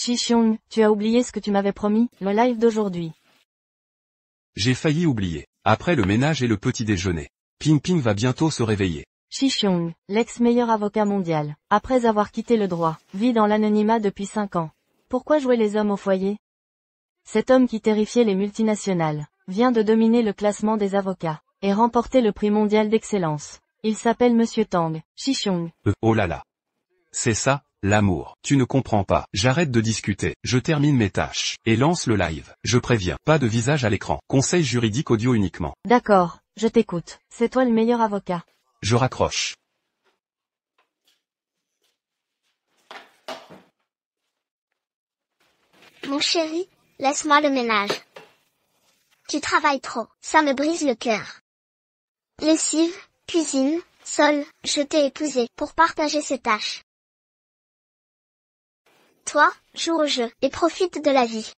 Shixiong, tu as oublié ce que tu m'avais promis, le live d'aujourd'hui. J'ai failli oublier. Après le ménage et le petit déjeuner. Ping Ping va bientôt se réveiller. Shixiong, l'ex-meilleur avocat mondial, après avoir quitté le droit, vit dans l'anonymat depuis 5 ans. Pourquoi jouer les hommes au foyer? Cet homme qui terrifiait les multinationales, vient de dominer le classement des avocats, et remporter le prix mondial d'excellence. Il s'appelle Monsieur Tang, Shixiong. Oh là là. C'est ça, l'amour. Tu ne comprends pas. J'arrête de discuter. Je termine mes tâches. Et lance le live. Je préviens. Pas de visage à l'écran. Conseil juridique audio uniquement. D'accord, je t'écoute. C'est toi le meilleur avocat. Je raccroche. Mon chéri, laisse-moi le ménage. Tu travailles trop, ça me brise le cœur. Lessive, cuisine, sol, je t'ai épousé pour partager ces tâches. Toi, joue au jeu et profite de la vie.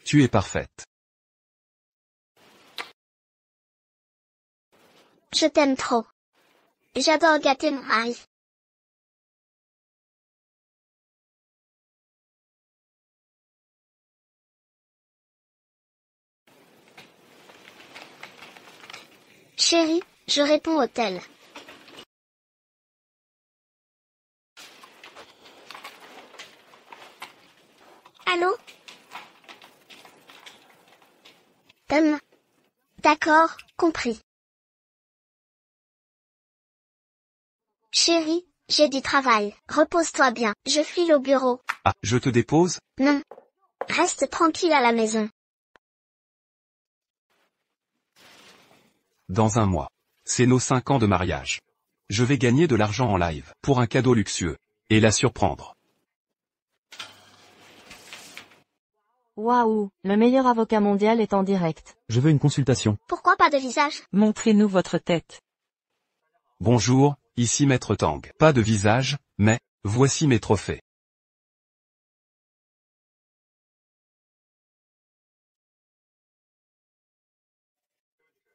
Tu es parfaite. Je t'aime trop. J'adore gâter mon mari. Chérie, je réponds au tel. Allô? D'accord, compris. Chérie, j'ai du travail. Repose-toi bien, je file au bureau. Ah, je te dépose? Non. Reste tranquille à la maison. Dans un mois. C'est nos 5 ans de mariage. Je vais gagner de l'argent en live, pour un cadeau luxueux. Et la surprendre. Waouh, le meilleur avocat mondial est en direct. Je veux une consultation. Pourquoi pas de visage? Montrez-nous votre tête. Bonjour, ici Maître Tang. Pas de visage, mais, voici mes trophées.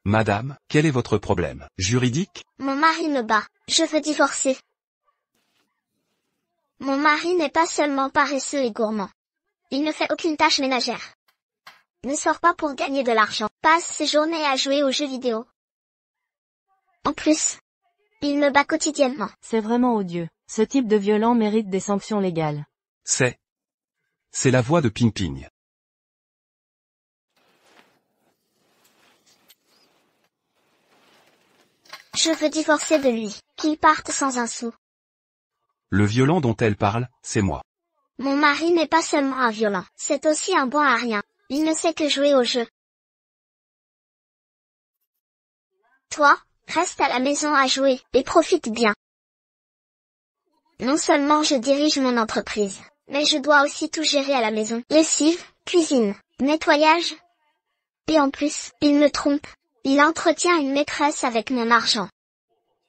Madame, quel est votre problème? Juridique? Mon mari me bat. Je veux divorcer. Mon mari n'est pas seulement paresseux et gourmand. Il ne fait aucune tâche ménagère. Ne sort pas pour gagner de l'argent. Passe ses journées à jouer aux jeux vidéo. En plus, il me bat quotidiennement. C'est vraiment odieux. Ce type de violent mérite des sanctions légales. C'est la voix de Ping Ping. Je veux divorcer de lui. Qu'il parte sans un sou. Le violent dont elle parle, c'est moi. Mon mari n'est pas seulement un violent, c'est aussi un bon à rien. Il ne sait que jouer au jeu. Toi, reste à la maison à jouer, et profite bien. Non seulement je dirige mon entreprise, mais je dois aussi tout gérer à la maison. Lessive, cuisine, nettoyage. Et en plus, il me trompe. Il entretient une maîtresse avec mon argent.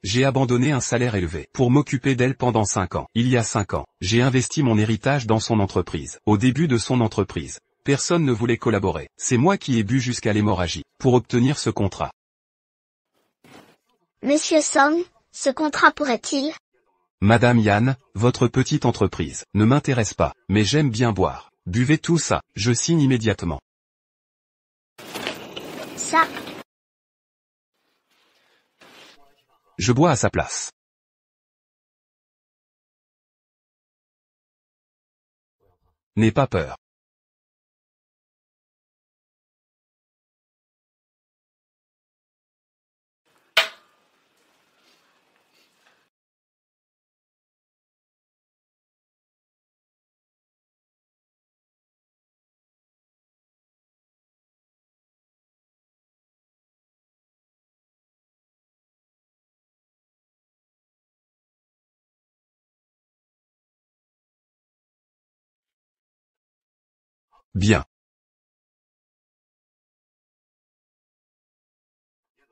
J'ai abandonné un salaire élevé pour m'occuper d'elle pendant 5 ans. Il y a 5 ans, j'ai investi mon héritage dans son entreprise. Au début de son entreprise, personne ne voulait collaborer. C'est moi qui ai bu jusqu'à l'hémorragie pour obtenir ce contrat. Monsieur Song, ce contrat pourrait-il? Madame Yan, votre petite entreprise ne m'intéresse pas, mais j'aime bien boire. Buvez tout ça, je signe immédiatement. Ça. Je bois à sa place. N'aie pas peur. Bien.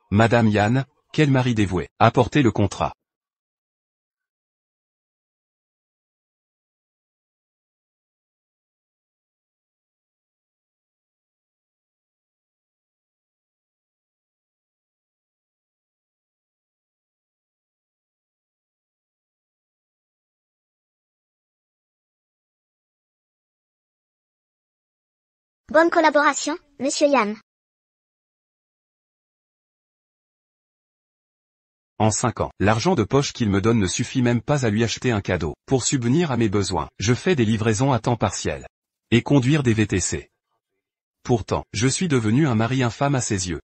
Madame Yan, quel mari dévoué. Apportez le contrat. Bonne collaboration, monsieur Yann. En 5 ans, l'argent de poche qu'il me donne ne suffit même pas à lui acheter un cadeau. Pour subvenir à mes besoins, je fais des livraisons à temps partiel. Et conduire des VTC. Pourtant, je suis devenu un mari infâme à ses yeux.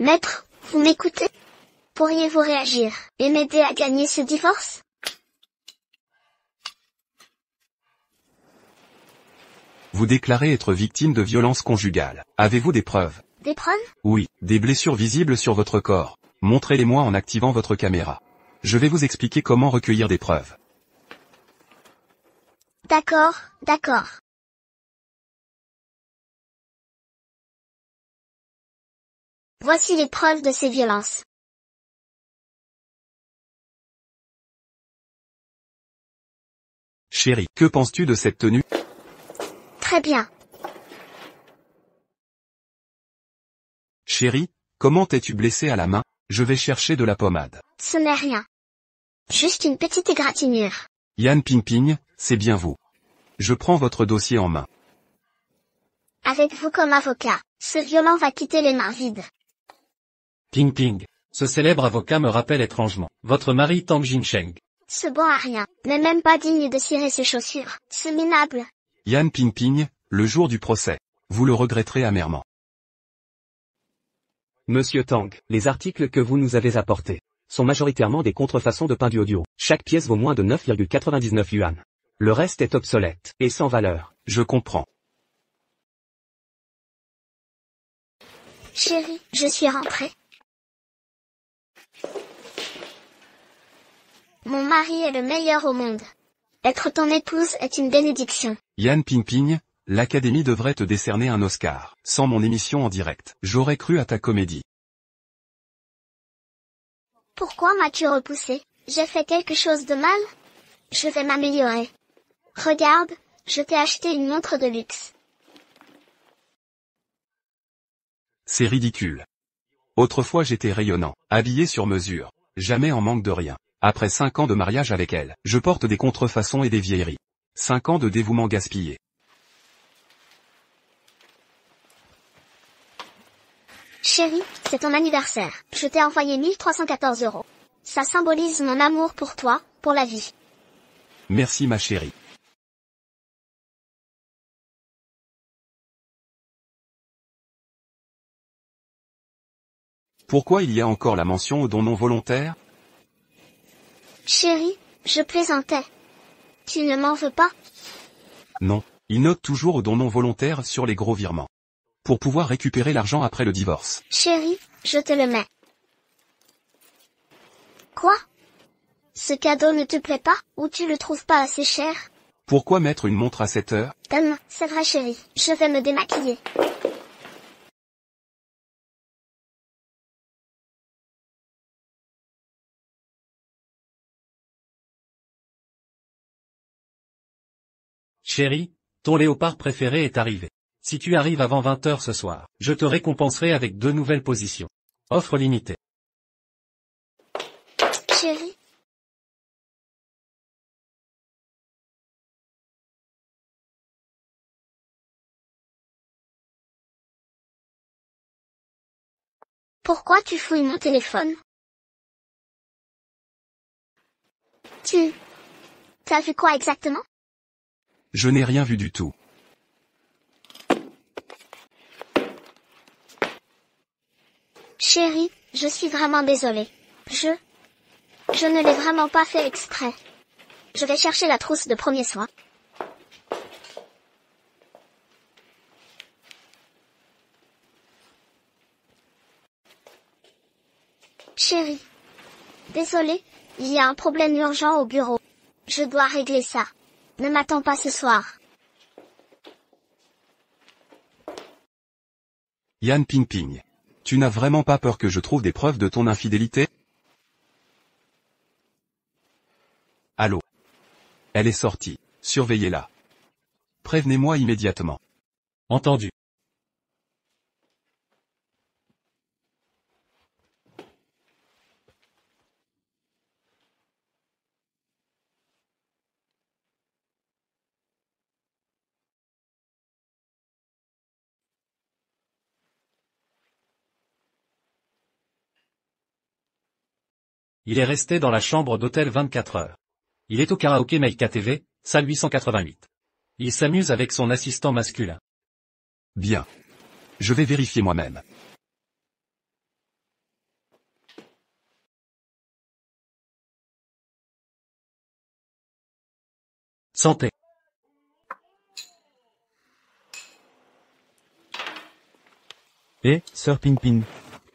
Maître, vous m'écoutez? Pourriez-vous réagir et m'aider à gagner ce divorce? Vous déclarez être victime de violences conjugales. Avez-vous des preuves? Des preuves? Oui, des blessures visibles sur votre corps. Montrez-les-moi en activant votre caméra. Je vais vous expliquer comment recueillir des preuves. D'accord, d'accord. Voici les preuves de ces violences. Chérie, que penses-tu de cette tenue? Très bien. Chérie, comment t'es-tu blessée à la main? Je vais chercher de la pommade. Ce n'est rien. Juste une petite égratignure. Yann Ping, c'est bien vous. Je prends votre dossier en main. Avec vous comme avocat, ce violent va quitter les mains vides. Ping. Ce célèbre avocat me rappelle étrangement votre mari Tang Jinsheng. Ce bon à rien, n'est même pas digne de cirer ses chaussures. Ce minable. Yann Ping, le jour du procès. Vous le regretterez amèrement. Monsieur Tang, les articles que vous nous avez apportés sont majoritairement des contrefaçons de pain du audio. Chaque pièce vaut moins de 9,99 yuan. Le reste est obsolète et sans valeur. Je comprends. Chérie, je suis rentrée. Mon mari est le meilleur au monde. Être ton épouse est une bénédiction. Yann Ping, l'Académie devrait te décerner un Oscar. Sans mon émission en direct, j'aurais cru à ta comédie. Pourquoi m'as-tu repoussé? J'ai fait quelque chose de mal? Je vais m'améliorer. Regarde, je t'ai acheté une montre de luxe. C'est ridicule. Autrefois j'étais rayonnant, habillé sur mesure, jamais en manque de rien. Après 5 ans de mariage avec elle, je porte des contrefaçons et des vieilleries. 5 ans de dévouement gaspillé. Chérie, c'est ton anniversaire. Je t'ai envoyé 1314 €. Ça symbolise mon amour pour toi, pour la vie. Merci ma chérie. Pourquoi il y a encore la mention au don non volontaire? Chérie, je plaisantais. Tu ne m'en veux pas? Non, il note toujours au don non volontaire sur les gros virements. Pour pouvoir récupérer l'argent après le divorce. Chérie, je te le mets. Quoi? Ce cadeau ne te plaît pas, ou tu le trouves pas assez cher? Pourquoi mettre une montre à 7 heures? C'est vrai chérie, je vais me démaquiller. Chérie, ton léopard préféré est arrivé. Si tu arrives avant 20 h ce soir, je te récompenserai avec 2 nouvelles positions. Offre limitée. Chérie. Pourquoi tu fouilles mon téléphone? T'as vu quoi exactement? Je n'ai rien vu du tout. Chérie, je suis vraiment désolée. Je ne l'ai vraiment pas fait exprès. Je vais chercher la trousse de premier soin. Chérie. Désolée, il y a un problème urgent au bureau. Je dois régler ça. Ne m'attends pas ce soir. Yann Ping. Tu n'as vraiment pas peur que je trouve des preuves de ton infidélité? Allô? Elle est sortie. Surveillez-la. Prévenez-moi immédiatement. Entendu. Il est resté dans la chambre d'hôtel 24 heures. Il est au karaoké Meika TV, salle 888. Il s'amuse avec son assistant masculin. Bien. Je vais vérifier moi-même. Santé. Sœur Ping Ping.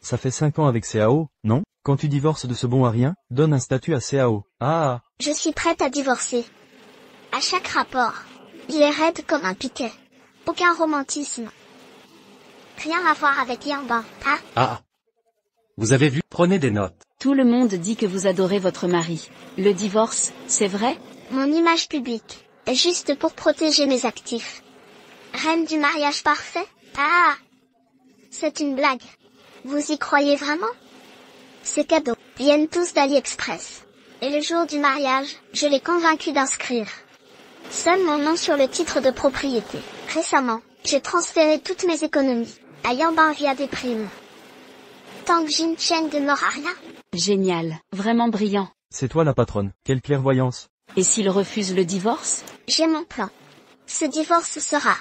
Ça fait 5 ans avec CAO, non? Quand tu divorces de ce bon à rien, donne un statut à CAO. Ah. Je suis prête à divorcer. À chaque rapport, il est raide comme un piquet. Aucun romantisme. Rien à voir avec Yanban, hein? Ah. Vous avez vu? Prenez des notes. Tout le monde dit que vous adorez votre mari. Le divorce, c'est vrai? Mon image publique est juste pour protéger mes actifs. Reine du mariage parfait? Ah! C'est une blague. Vous y croyez vraiment? Ces cadeaux viennent tous d'AliExpress. Et le jour du mariage, je l'ai convaincu d'inscrire seul mon nom sur le titre de propriété. Récemment, j'ai transféré toutes mes économies à Yanban via des primes. Tang Jincheng n'aura rien. Génial, vraiment brillant. C'est toi la patronne. Quelle clairvoyance. Et s'il refuse le divorce? J'ai mon plan. Ce divorce sera.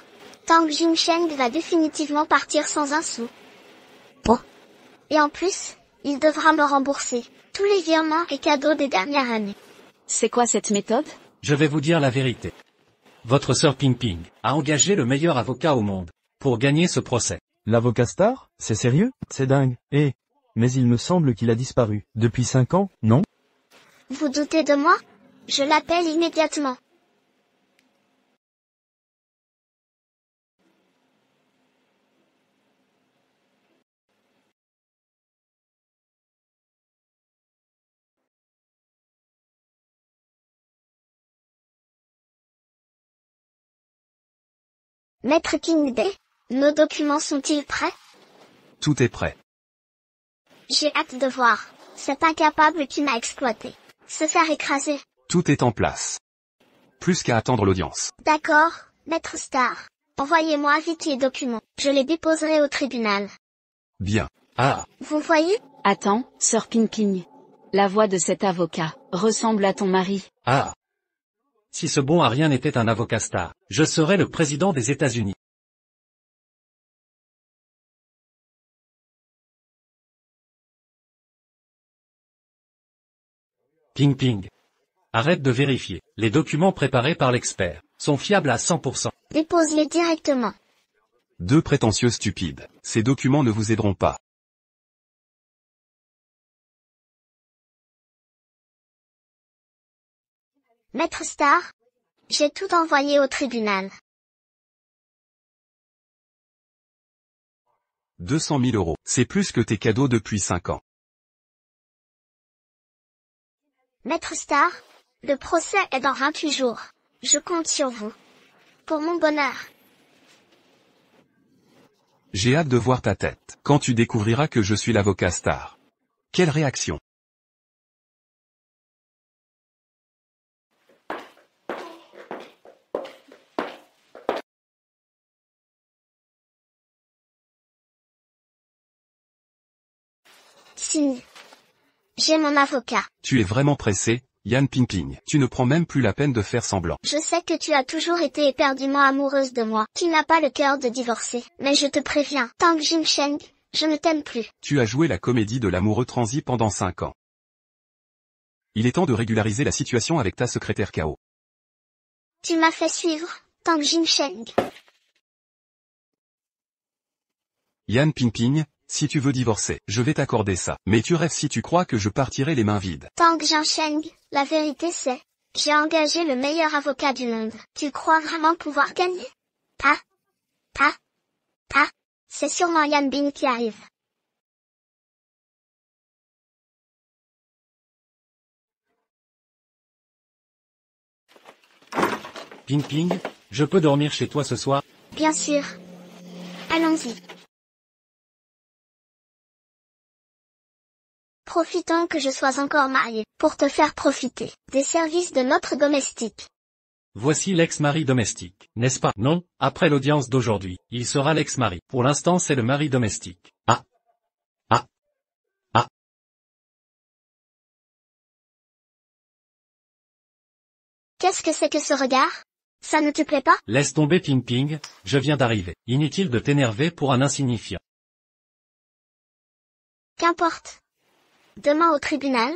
Tang Jincheng va définitivement partir sans un sou. Bon. Et en plus, il devra me rembourser tous les virements et cadeaux des dernières années. C'est quoi cette méthode? Je vais vous dire la vérité. Votre sœur Ping Ping a engagé le meilleur avocat au monde pour gagner ce procès. L'avocat star? C'est sérieux? C'est dingue. Mais il me semble qu'il a disparu. Depuis 5 ans, non? Vous doutez de moi? Je l'appelle immédiatement. Maître King Day, nos documents sont-ils prêts? Tout est prêt. J'ai hâte de voir cet incapable qui m'a exploité se faire écraser. Tout est en place. Plus qu'à attendre l'audience. D'accord, Maître Star. Envoyez-moi vite les documents. Je les déposerai au tribunal. Bien. Ah. Vous voyez? Attends, sœur Ping Ping. La voix de cet avocat ressemble à ton mari. Ah. Si ce bon à rien n'était un avocat star, je serais le président des États-Unis. Ping Ping. Arrête de vérifier. Les documents préparés par l'expert sont fiables à 100%. Dépose-les directement. Deux prétentieux stupides. Ces documents ne vous aideront pas. Maître Star, j'ai tout envoyé au tribunal. 200 000 euros. C'est plus que tes cadeaux depuis 5 ans. Maître Star, le procès est dans 28 jours. Je compte sur vous. Pour mon bonheur. J'ai hâte de voir ta tête, quand tu découvriras que je suis l'avocat star. Quelle réaction? Signe. J'ai mon avocat. Tu es vraiment pressé, Yan Ping Ping. Tu ne prends même plus la peine de faire semblant. Je sais que tu as toujours été éperdument amoureuse de moi. Tu n'as pas le cœur de divorcer. Mais je te préviens, Tang Jincheng, je ne t'aime plus. Tu as joué la comédie de l'amoureux transi pendant 5 ans. Il est temps de régulariser la situation avec ta secrétaire KO. Tu m'as fait suivre, Tang Jincheng. Yan Ping Ping, si tu veux divorcer, je vais t'accorder ça. Mais tu rêves si tu crois que je partirai les mains vides. Tang Jincheng, la vérité c'est, j'ai engagé le meilleur avocat du monde. Tu crois vraiment pouvoir gagner? Pas. C'est sûrement Yan Bing qui arrive. Ping Ping, je peux dormir chez toi ce soir? Bien sûr. Allons-y. Profitons que je sois encore mariée, pour te faire profiter des services de notre domestique. Voici l'ex-mari domestique, n'est-ce pas? Non, après l'audience d'aujourd'hui, il sera l'ex-mari. Pour l'instant c'est le mari domestique. Ah. Qu'est-ce que c'est que ce regard? Ça ne te plaît pas? Laisse tomber Ping Ping, je viens d'arriver. Inutile de t'énerver pour un insignifiant. Qu'importe. Demain au tribunal,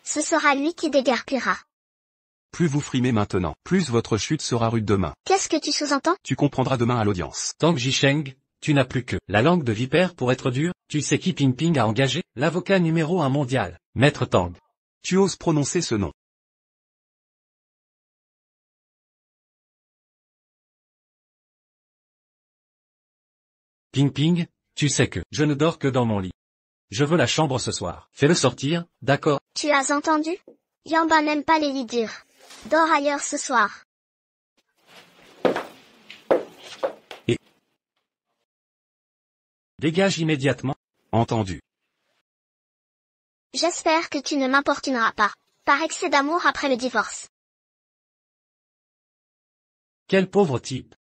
ce sera lui qui déguerpira. Plus vous frimez maintenant, plus votre chute sera rude demain. Qu'est-ce que tu sous-entends? Tu comprendras demain à l'audience. Tang Jisheng, tu n'as plus que la langue de vipère pour être dur. Tu sais qui Ping Ping a engagé? L'avocat numéro 1 mondial, Maître Tang. Tu oses prononcer ce nom. Ping Ping, tu sais que je ne dors que dans mon lit. Je veux la chambre ce soir. Fais-le sortir, d'accord? Tu as entendu? Yamba n'aime pas les lits durs. Dors ailleurs ce soir. Dégage immédiatement. Entendu. J'espère que tu ne m'importuneras pas. Par excès d'amour après le divorce. Quel pauvre type.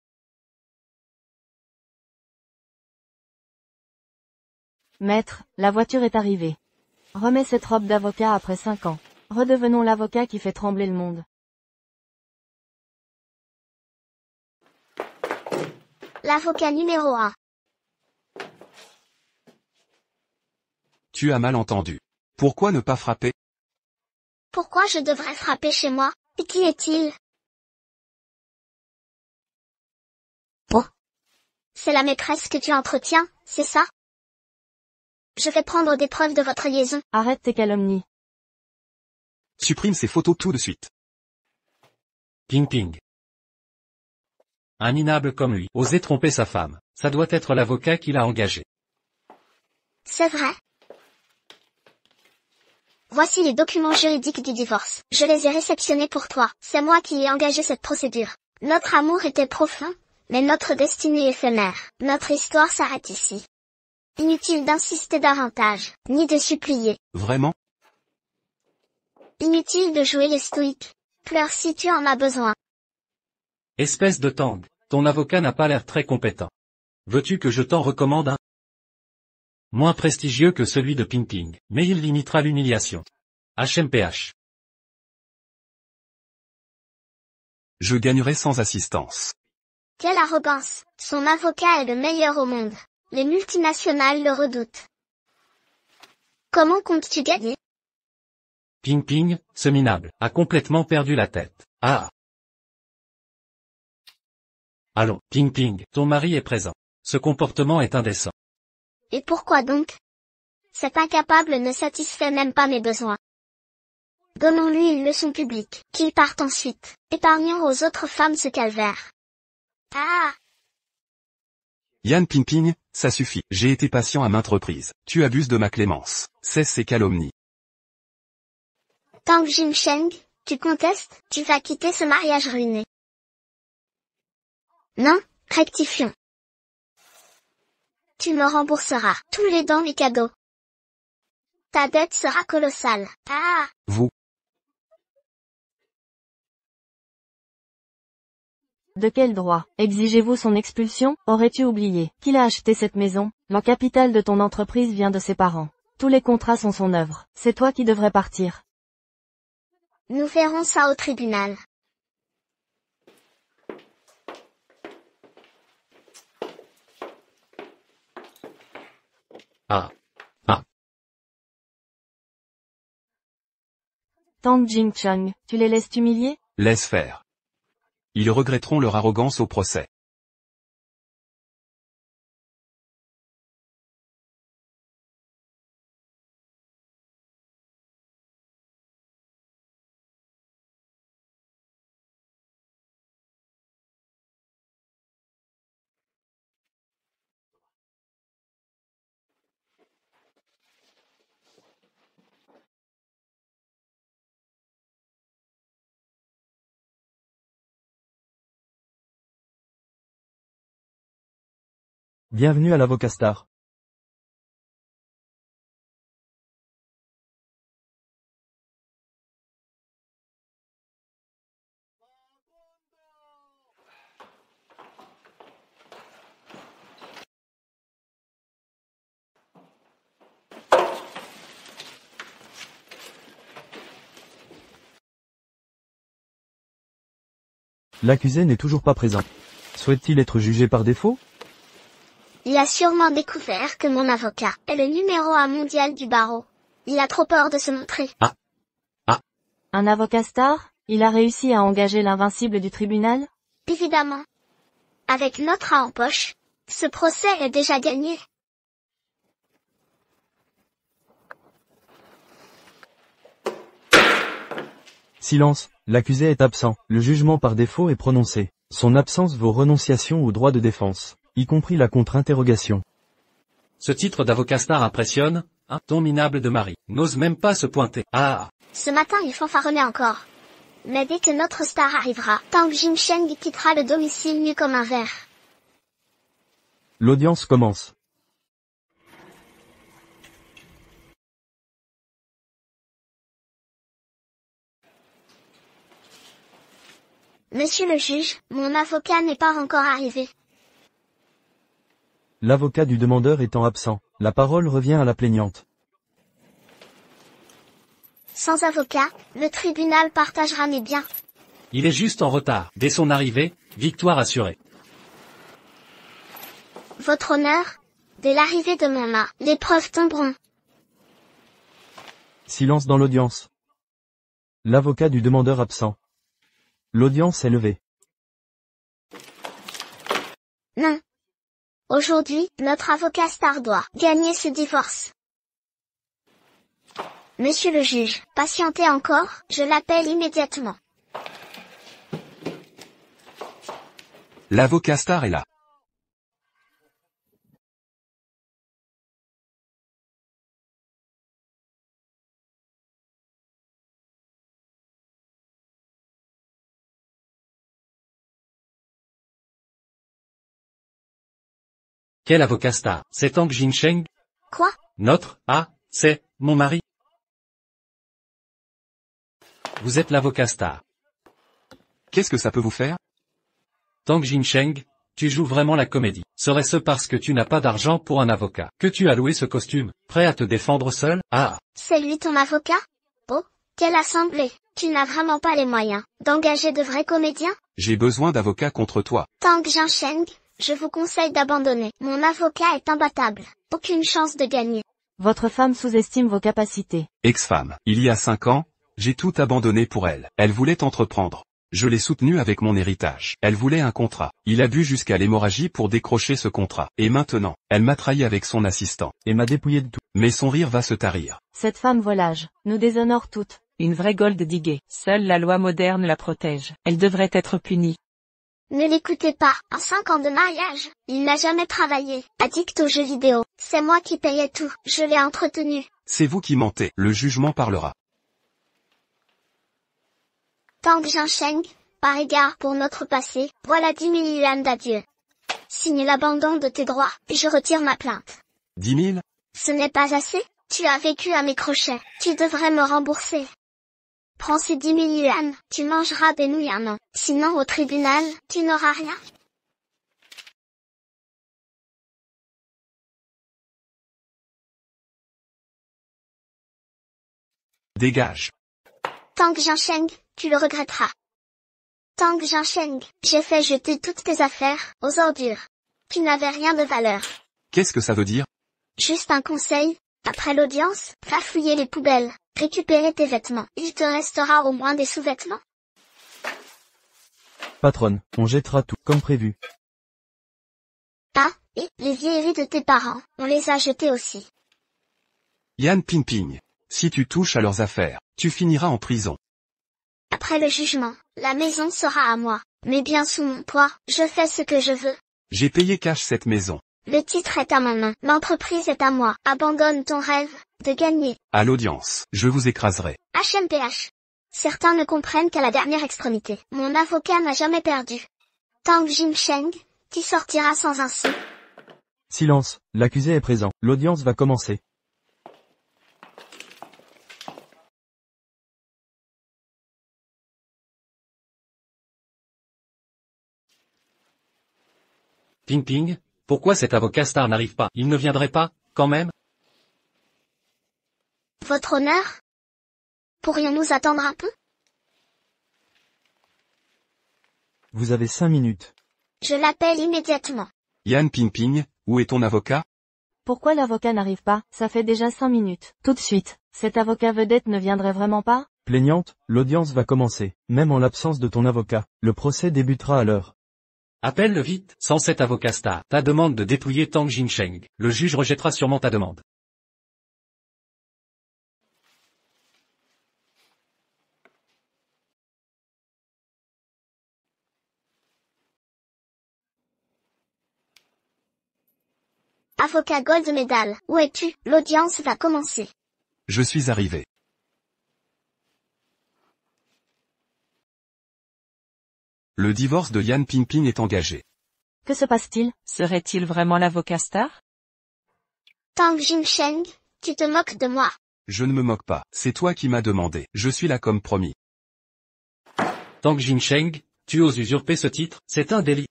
Maître, la voiture est arrivée. Remets cette robe d'avocat après 5 ans. Redevenons l'avocat qui fait trembler le monde. L'avocat numéro 1. Tu as mal entendu. Pourquoi ne pas frapper? Pourquoi je devrais frapper chez moi? Et qui est-il? Oh. C'est la maîtresse que tu entretiens, c'est ça? Je vais prendre des preuves de votre liaison. Arrête tes calomnies. Supprime ces photos tout de suite. Ping Ping. Un minable comme lui, oser tromper sa femme. Ça doit être l'avocat qui l'a engagé. C'est vrai. Voici les documents juridiques du divorce. Je les ai réceptionnés pour toi. C'est moi qui ai engagé cette procédure. Notre amour était profond, mais notre destinée éphémère. Notre histoire s'arrête ici. Inutile d'insister davantage, ni de supplier. Vraiment? Inutile de jouer les stoïques. Pleure si tu en as besoin. Espèce de Tang, ton avocat n'a pas l'air très compétent. Veux-tu que je t'en recommande un? Moins prestigieux que celui de Ping Ping, mais il limitera l'humiliation. HMPH. Je gagnerai sans assistance. Quelle arrogance. Son avocat est le meilleur au monde. Les multinationales le redoutent. Comment comptes-tu gagner? Ping Ping, ce minable, a complètement perdu la tête. Ah! Allons, Ping Ping, ton mari est présent. Ce comportement est indécent. Et pourquoi donc? Cet incapable ne satisfait même pas mes besoins. Donnons-lui une leçon publique, qu'il parte ensuite, épargnant aux autres femmes ce calvaire. Ah! Yan Ping Ping, ça suffit. J'ai été patient à maintes reprises. Tu abuses de ma clémence. Cesse ces calomnies. Tang Jingsheng, tu contestes? Tu vas quitter ce mariage ruiné. Non, rectifions. Tu me rembourseras tous les dons et cadeaux. Ta dette sera colossale. Ah! Vous. De quel droit exigez-vous son expulsion? Aurais-tu oublié qu'il a acheté cette maison? Le capital de ton entreprise vient de ses parents. Tous les contrats sont son œuvre. C'est toi qui devrais partir. Nous verrons ça au tribunal. Ah. Tang Jingcheng, tu les laisses t'humilier? Laisse faire. Ils regretteront leur arrogance au procès. Bienvenue à l'Avocat Star. L'accusé n'est toujours pas présent. Souhaite-t-il être jugé par défaut? Il a sûrement découvert que mon avocat est le numéro 1 mondial du barreau. Il a trop peur de se montrer. Un avocat star? Il a réussi à engager l'invincible du tribunal? Évidemment. Avec notre A en poche, ce procès est déjà gagné. Silence, l'accusé est absent. Le jugement par défaut est prononcé. Son absence vaut renonciation au droit de défense, y compris la contre-interrogation. Ce titre d'avocat star impressionne, un ton minable de Marie. N'ose même pas se pointer. Ah. Ce matin il fanfaronnait encore. Mais dès que notre star arrivera, Tang Jinsheng quittera le domicile nu comme un ver. L'audience commence. Monsieur le juge, mon avocat n'est pas encore arrivé. L'avocat du demandeur étant absent, la parole revient à la plaignante. Sans avocat, le tribunal partagera mes biens. Il est juste en retard. Dès son arrivée, victoire assurée. Votre honneur, dès l'arrivée de mon mât, les preuves tomberont. Silence dans l'audience. L'avocat du demandeur absent. L'audience est levée. Non. Aujourd'hui, notre avocat star doit gagner ce divorce. Monsieur le juge, patientez encore, je l'appelle immédiatement. L'avocat star est là. Quel avocat star? C'est Tang Jinsheng? Quoi? C'est mon mari. Vous êtes l'avocat star. Qu'est-ce que ça peut vous faire? Tang Jinsheng, tu joues vraiment la comédie. Serait-ce parce que tu n'as pas d'argent pour un avocat que tu as loué ce costume, prêt à te défendre seul? Ah. C'est lui ton avocat? Oh, quelle assemblée! Tu n'as vraiment pas les moyens d'engager de vrais comédiens? J'ai besoin d'avocats contre toi. Tang Jinsheng, je vous conseille d'abandonner. Mon avocat est imbattable. Aucune chance de gagner. Votre femme sous-estime vos capacités. Ex-femme. Il y a 5 ans, j'ai tout abandonné pour elle. Elle voulait entreprendre. Je l'ai soutenue avec mon héritage. Elle voulait un contrat. Il a bu jusqu'à l'hémorragie pour décrocher ce contrat. Et maintenant, elle m'a trahi avec son assistant. Et m'a dépouillé de tout. Mais son rire va se tarir. Cette femme volage nous déshonore toutes. Une vraie gold digger. Seule la loi moderne la protège. Elle devrait être punie. Ne l'écoutez pas. En 5 ans de mariage, il n'a jamais travaillé. Addict aux jeux vidéo. C'est moi qui payais tout. Je l'ai entretenu. C'est vous qui mentez. Le jugement parlera. Tang Jinsheng, par égard pour notre passé, voilà 10 000 yuan d'adieu. Signe l'abandon de tes droits, et je retire ma plainte. 10 000? Ce n'est pas assez? Tu as vécu à mes crochets. Tu devrais me rembourser. Prends ces 10 000 yuan, tu mangeras des nouilles un an. Sinon au tribunal, tu n'auras rien. Dégage. Tang Jinsheng, tu le regretteras. Tang Jinsheng, j'ai fait jeter toutes tes affaires aux ordures. Tu n'avais rien de valeur. Qu'est-ce que ça veut dire? Juste un conseil, après l'audience, va fouiller les poubelles, récupérer tes vêtements. Il te restera au moins des sous-vêtements. Patronne, on jettera tout, comme prévu. Ah, et les vieilleries de tes parents, on les a jetées aussi. Yan Pingping. Si tu touches à leurs affaires, tu finiras en prison. Après le jugement, la maison sera à moi. Mais bien sous mon toit, je fais ce que je veux. J'ai payé cash cette maison. Le titre est à ma main. L'entreprise est à moi. Abandonne ton rêve de gagner. À l'audience, je vous écraserai. HMPH. Certains ne comprennent qu'à la dernière extrémité. Mon avocat n'a jamais perdu. Tang Jinsheng, tu sortiras sans un sou. Silence, l'accusé est présent. L'audience va commencer. Ping, pourquoi cet avocat star n'arrive pas? Il ne viendrait pas, quand même? Votre honneur? Pourrions-nous attendre un peu? Vous avez 5 minutes. Je l'appelle immédiatement. Yan Pingping, où est ton avocat? Pourquoi l'avocat n'arrive pas? Ça fait déjà 5 minutes. Tout de suite. Cet avocat vedette ne viendrait vraiment pas? Plaignante, l'audience va commencer. Même en l'absence de ton avocat, le procès débutera à l'heure. Appelle-le vite, sans cet avocat star. Ta demande de dépouiller Tang Jinsheng. Le juge rejettera sûrement ta demande. Avocat Gold Medal, où es-tu? L'audience va commencer. Je suis arrivé. Le divorce de Yan Pingping est engagé. Que se passe-t-il? Serait-il vraiment l'avocat star? Tang Jinsheng, tu te moques de moi. Je ne me moque pas, c'est toi qui m'as demandé. Je suis là comme promis. Tang Jinsheng, tu oses usurper ce titre, c'est un délit.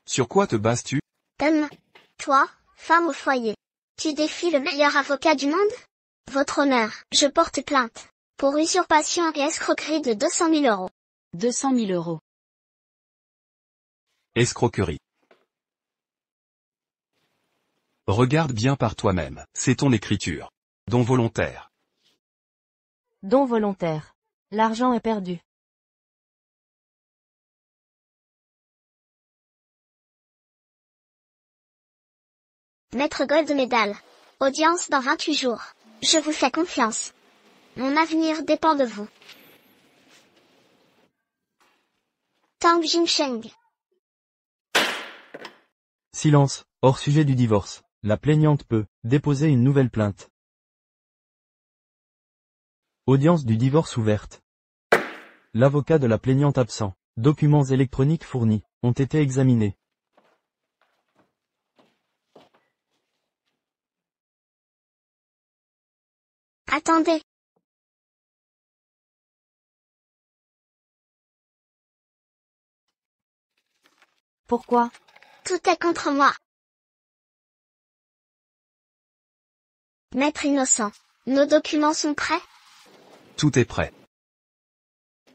Sur quoi te bases-tu? Toi, femme au foyer. Tu défies le meilleur avocat du monde? Votre honneur, je porte plainte. Pour usurpation et escroquerie de 200 000 euros. 200 000 euros. Escroquerie. Regarde bien par toi-même, c'est ton écriture. Don volontaire. Don volontaire. L'argent est perdu. Maître Gold Medal. Audience dans 28 jours. Je vous fais confiance. Mon avenir dépend de vous. Tang Jinsheng. Silence, hors sujet du divorce. La plaignante peut déposer une nouvelle plainte. Audience du divorce ouverte. L'avocat de la plaignante absent. Documents électroniques fournis ont été examinés. Attendez. Pourquoi? Tout est contre moi. Maître innocent. Nos documents sont prêts? Tout est prêt.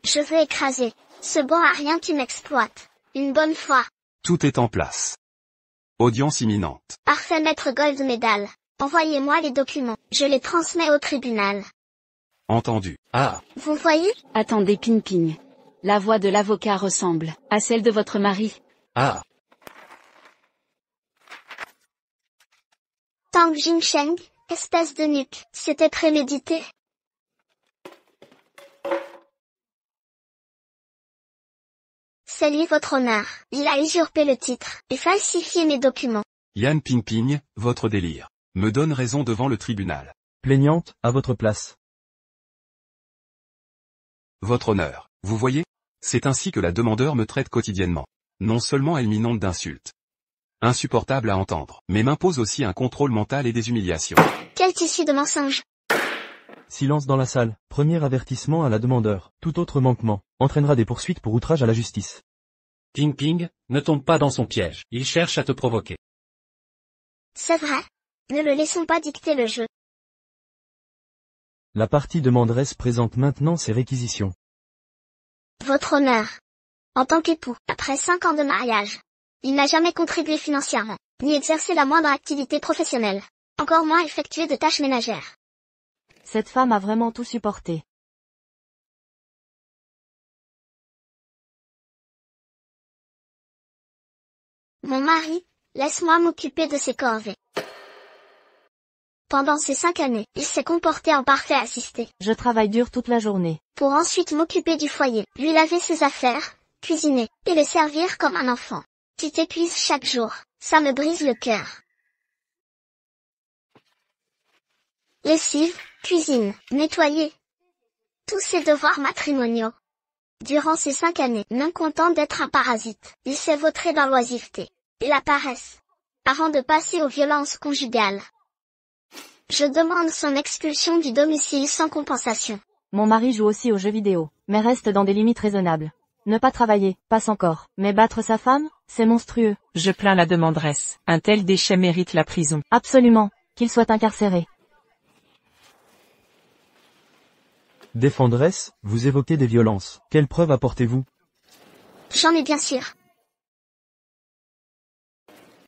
Je veux écraser ce bon à rien qui m'exploite. Une bonne fois. Tout est en place. Audience imminente. Parfait Maître Gold Medal. Envoyez-moi les documents. Je les transmets au tribunal. Entendu. Ah, Vous voyez? Attendez Ping. La voix de l'avocat ressemble à celle de votre mari. ah, Tang Jinsheng, espèce de nuque, c'était prémédité. C'est lui votre honneur. Il a usurpé le titre et falsifié mes documents. Yan Pingping, votre délire me donne raison devant le tribunal. Plaignante, à votre place. Votre honneur, vous voyez? C'est ainsi que la demandeur me traite quotidiennement. Non seulement elle m'inonde d'insultes. Insupportable à entendre, mais m'impose aussi un contrôle mental et des humiliations. Quel tissu de mensonges. Silence dans la salle. Premier avertissement à la demandeur. Tout autre manquement entraînera des poursuites pour outrage à la justice. Ping, ne tombe pas dans son piège. Il cherche à te provoquer. C'est vrai. Ne le laissons pas dicter le jeu. La partie demanderesse présente maintenant ses réquisitions. Votre honneur. En tant qu'époux, après 5 ans de mariage, il n'a jamais contribué financièrement, ni exercé la moindre activité professionnelle, encore moins effectué de tâches ménagères. Cette femme a vraiment tout supporté. Mon mari, laisse-moi m'occuper de ses corvées. Pendant ces 5 années, il s'est comporté en parfait assisté. Je travaille dur toute la journée. Pour ensuite m'occuper du foyer, lui laver ses affaires, cuisiner, et le servir comme un enfant. Tu t'épuises chaque jour, ça me brise le cœur. Lessive, cuisine, nettoyer. Tous ces devoirs matrimoniaux. Durant ces 5 années, non content d'être un parasite, il s'est vautré dans l'oisiveté et la paresse, avant de passer aux violences conjugales. Je demande son expulsion du domicile sans compensation. Mon mari joue aussi aux jeux vidéo, mais reste dans des limites raisonnables. Ne pas travailler, passe encore. Mais battre sa femme, c'est monstrueux. Je plains la demanderesse. Un tel déchet mérite la prison. Absolument. Qu'il soit incarcéré. Défenderesse, vous évoquez des violences. Quelles preuves apportez-vous? J'en ai bien sûr.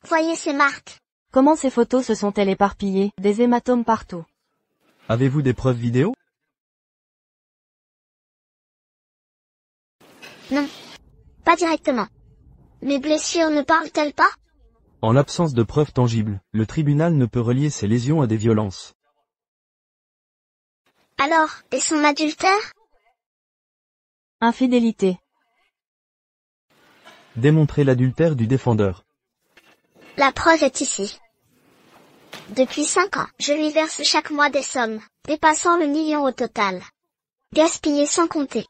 Voyez ces marques. Comment ces photos se sont-elles éparpillées, des hématomes partout? Avez-vous des preuves vidéo? Non. Pas directement. Mes blessures ne parlent-elles pas? En l'absence de preuves tangibles, le tribunal ne peut relier ces lésions à des violences. Alors, et son adultère? Infidélité. Démontrer l'adultère du défendeur. La preuve est ici. Depuis 5 ans, je lui verse chaque mois des sommes, dépassant le million au total. Gaspillé sans compter.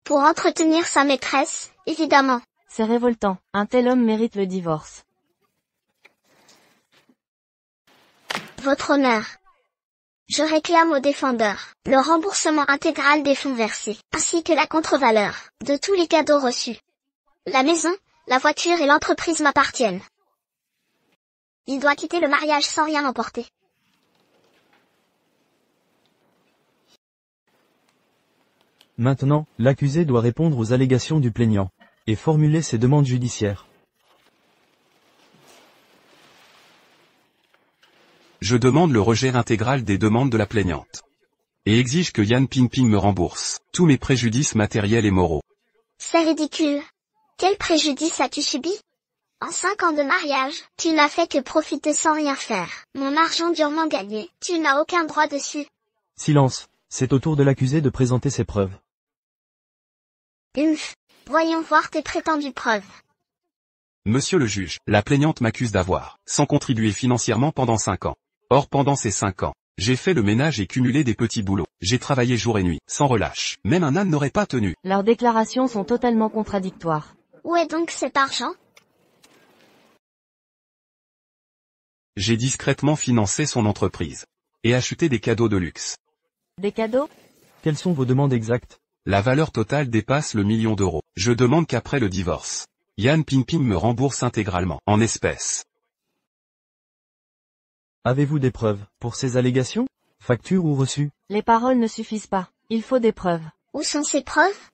Pour entretenir sa maîtresse, évidemment. C'est révoltant, un tel homme mérite le divorce. Votre honneur. Je réclame au défendeur le remboursement intégral des fonds versés, ainsi que la contre-valeur de tous les cadeaux reçus. La maison, la voiture et l'entreprise m'appartiennent. Il doit quitter le mariage sans rien emporter. Maintenant, l'accusé doit répondre aux allégations du plaignant et formuler ses demandes judiciaires. Je demande le rejet intégral des demandes de la plaignante. Et exige que Yan Pingping me rembourse tous mes préjudices matériels et moraux. C'est ridicule. Quel préjudice as-tu subi? En 5 ans de mariage, tu n'as fait que profiter sans rien faire. Mon argent durement gagné, tu n'as aucun droit dessus. Silence. C'est au tour de l'accusé de présenter ses preuves. Voyons voir tes prétendues preuves. Monsieur le juge, la plaignante m'accuse d'avoir, sans contribuer financièrement pendant 5 ans. Or pendant ces 5 ans, j'ai fait le ménage et cumulé des petits boulots. J'ai travaillé jour et nuit, sans relâche. Même un âne n'aurait pas tenu. Leurs déclarations sont totalement contradictoires. Où est donc cet argent? J'ai discrètement financé son entreprise. Et acheté des cadeaux de luxe. Des cadeaux? Quelles sont vos demandes exactes? La valeur totale dépasse le million d'euros. Je demande qu'après le divorce, Yan Pingping me rembourse intégralement, en espèces. Avez-vous des preuves pour ces allégations? Facture ou reçu? Les paroles ne suffisent pas. Il faut des preuves. Où sont ces preuves?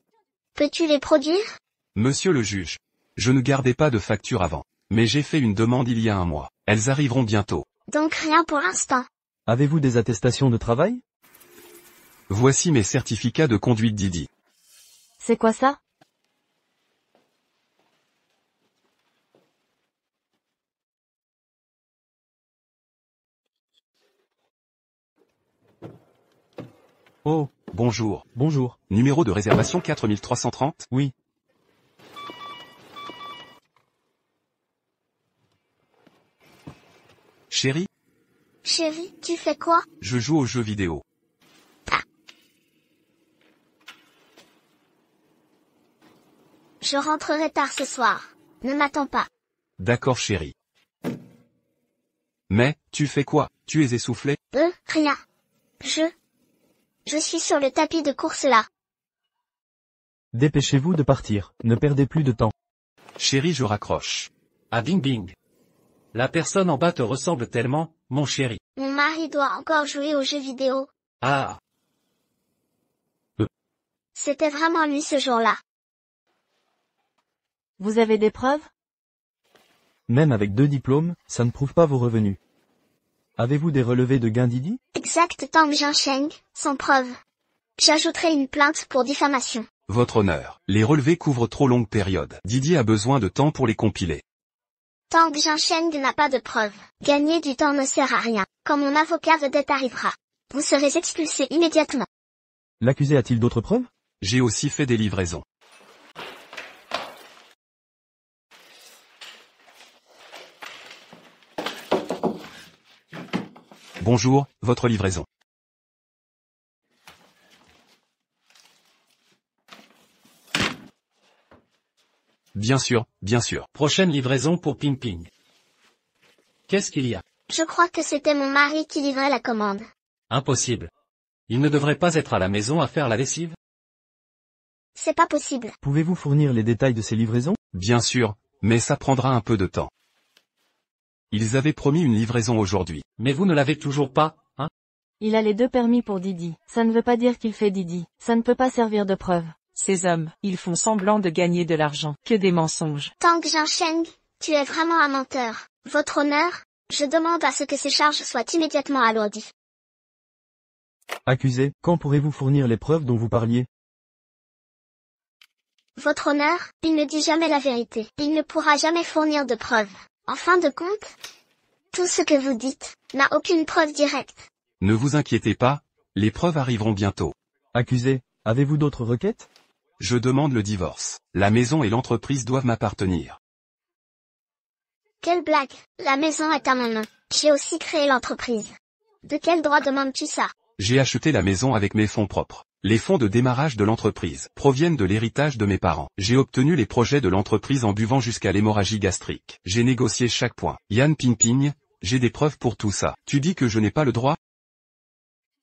Peux-tu les produire? Monsieur le juge, je ne gardais pas de facture avant. Mais j'ai fait une demande il y a un mois. Elles arriveront bientôt. Donc rien pour l'instant. Avez-vous des attestations de travail? Voici mes certificats de conduite Didi. C'est quoi ça? Oh, Bonjour. bonjour. Numéro de réservation 4330? Oui. Chérie, Chérie, tu fais quoi? je joue aux jeux vidéo. Je rentrerai tard ce soir. Ne m'attends pas. D'accord chérie. Mais, tu fais quoi? Tu es essoufflé? Rien. Je suis sur le tapis de course là. Dépêchez-vous de partir. Ne perdez plus de temps. Chérie, je raccroche. Ah bing bing. La personne en bas te ressemble tellement, mon chéri. Mon mari doit encore jouer aux jeux vidéo. Ah. C'était vraiment lui ce jour-là. Vous avez des preuves? Même avec 2 diplômes, ça ne prouve pas vos revenus. Avez-vous des relevés de gains Didi? Exact Tang Jinsheng, sans preuve. J'ajouterai une plainte pour diffamation. Votre honneur, les relevés couvrent trop longue période. Didier a besoin de temps pour les compiler. Tang Jinsheng n'a pas de preuve. Gagner du temps ne sert à rien. Quand mon avocat vedette arrivera, vous serez expulsé immédiatement. L'accusé a-t-il d'autres preuves? J'ai aussi fait des livraisons. Bonjour, votre livraison. Bien sûr, bien sûr. Prochaine livraison pour Ping Ping. Qu'est-ce qu'il y a? Je crois que c'était mon mari qui livrait la commande. Impossible. Il ne devrait pas être à la maison à faire la lessive? C'est pas possible. Pouvez-vous fournir les détails de ces livraisons? Bien sûr, mais ça prendra un peu de temps. Ils avaient promis une livraison aujourd'hui. Mais vous ne l'avez toujours pas, hein? Il a les 2 permis pour Didi. Ça ne veut pas dire qu'il fait Didi. Ça ne peut pas servir de preuve. Ces hommes, ils font semblant de gagner de l'argent. Que des mensonges. Tang Jiansheng, tu es vraiment un menteur. Votre honneur, je demande à ce que ces charges soient immédiatement alourdies. Accusé, quand pourrez-vous fournir les preuves dont vous parliez? Votre honneur, il ne dit jamais la vérité. Il ne pourra jamais fournir de preuves. En fin de compte, tout ce que vous dites n'a aucune preuve directe. Ne vous inquiétez pas, les preuves arriveront bientôt. Accusé, avez-vous d'autres requêtes? Je demande le divorce. La maison et l'entreprise doivent m'appartenir. Quelle blague. La maison est à mon nom. J'ai aussi créé l'entreprise. De quel droit demandes-tu ça? J'ai acheté la maison avec mes fonds propres. Les fonds de démarrage de l'entreprise proviennent de l'héritage de mes parents. J'ai obtenu les projets de l'entreprise en buvant jusqu'à l'hémorragie gastrique. J'ai négocié chaque point. Yan Pingping, j'ai des preuves pour tout ça. Tu dis que je n'ai pas le droit?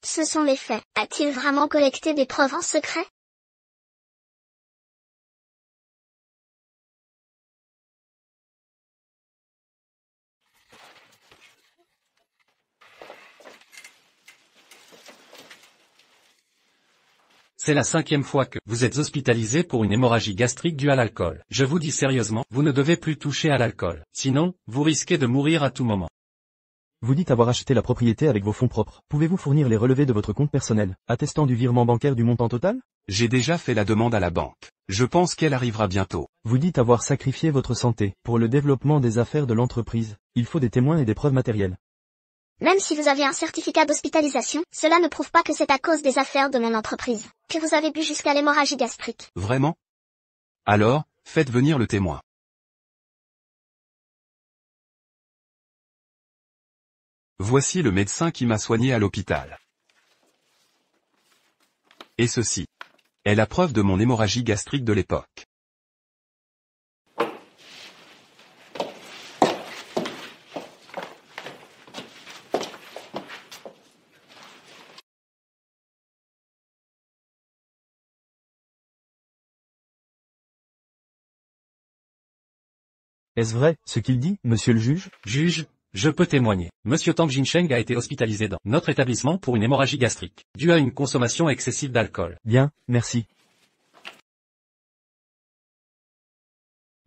Ce sont les faits. A-t-il vraiment collecté des preuves en secret? C'est la 5e fois que vous êtes hospitalisé pour une hémorragie gastrique due à l'alcool. Je vous dis sérieusement, vous ne devez plus toucher à l'alcool. Sinon, vous risquez de mourir à tout moment. Vous dites avoir acheté la propriété avec vos fonds propres. Pouvez-vous fournir les relevés de votre compte personnel, attestant du virement bancaire du montant total? J'ai déjà fait la demande à la banque. Je pense qu'elle arrivera bientôt. Vous dites avoir sacrifié votre santé pour le développement des affaires de l'entreprise. Il faut des témoins et des preuves matérielles. Même si vous avez un certificat d'hospitalisation, cela ne prouve pas que c'est à cause des affaires de mon entreprise que vous avez bu jusqu'à l'hémorragie gastrique. Vraiment? Alors, faites venir le témoin. Voici le médecin qui m'a soigné à l'hôpital. Et ceci est la preuve de mon hémorragie gastrique de l'époque. Est-ce vrai, ce qu'il dit, monsieur le juge? Juge, je peux témoigner. Monsieur Tang Jinsheng a été hospitalisé dans notre établissement pour une hémorragie gastrique, due à une consommation excessive d'alcool. Bien, merci.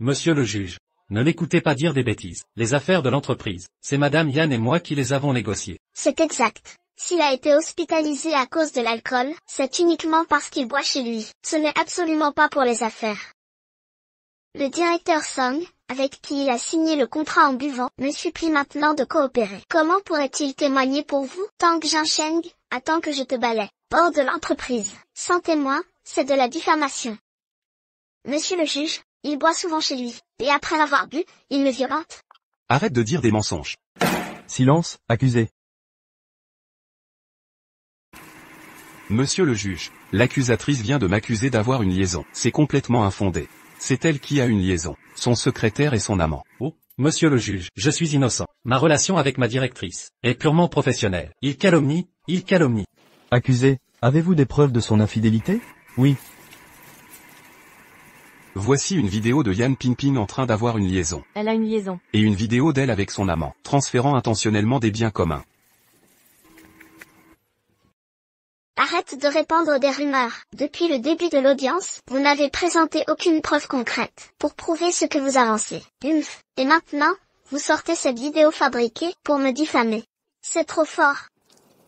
Monsieur le juge, ne l'écoutez pas dire des bêtises. Les affaires de l'entreprise, c'est Madame Yan et moi qui les avons négociées. C'est exact. S'il a été hospitalisé à cause de l'alcool, c'est uniquement parce qu'il boit chez lui. Ce n'est absolument pas pour les affaires. Le directeur Song, avec qui il a signé le contrat en buvant, me supplie maintenant de coopérer. Comment pourrait-il témoigner pour vous? Tang Jiansheng, attends que je te balaie. Hors de l'entreprise. Sans témoin, c'est de la diffamation. Monsieur le juge, il boit souvent chez lui, et après avoir bu, il me violente. Arrête de dire des mensonges. Silence, accusé. Monsieur le juge, l'accusatrice vient de m'accuser d'avoir une liaison. C'est complètement infondé. C'est elle qui a une liaison, son secrétaire et son amant. Oh, monsieur le juge, je suis innocent. Ma relation avec ma directrice est purement professionnelle. Il calomnie, il calomnie. Accusé, avez-vous des preuves de son infidélité? Oui. Voici une vidéo de Yan Pingping en train d'avoir une liaison. Elle a une liaison. Et une vidéo d'elle avec son amant, transférant intentionnellement des biens communs. Arrête de répandre des rumeurs. Depuis le début de l'audience, vous n'avez présenté aucune preuve concrète pour prouver ce que vous avancez. Et maintenant, vous sortez cette vidéo fabriquée pour me diffamer. C'est trop fort.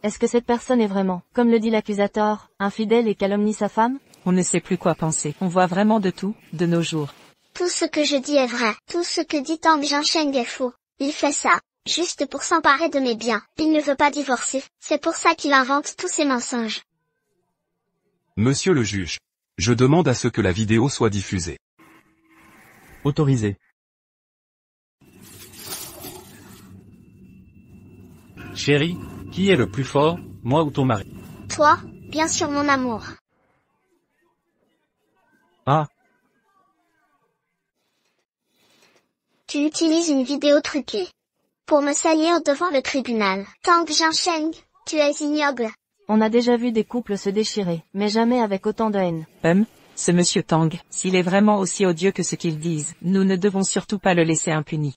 Est-ce que cette personne est vraiment, comme le dit l'accusateur, infidèle et calomnie sa femme? On ne sait plus quoi penser. On voit vraiment de tout, de nos jours. Tout ce que je dis est vrai. Tout ce que dit Tang Jiansheng est faux. Il fait ça, juste pour s'emparer de mes biens. Il ne veut pas divorcer. C'est pour ça qu'il invente tous ces mensonges. Monsieur le juge, je demande à ce que la vidéo soit diffusée. Autorisé. Chérie, qui est le plus fort, moi ou ton mari? Toi, bien sûr mon amour. Ah. Tu utilises une vidéo truquée pour me salir devant le tribunal. Tang Jiansheng, tu es ignoble. On a déjà vu des couples se déchirer, mais jamais avec autant de haine. Ce monsieur Tang, s'il est vraiment aussi odieux que ce qu'ils disent, nous ne devons surtout pas le laisser impuni.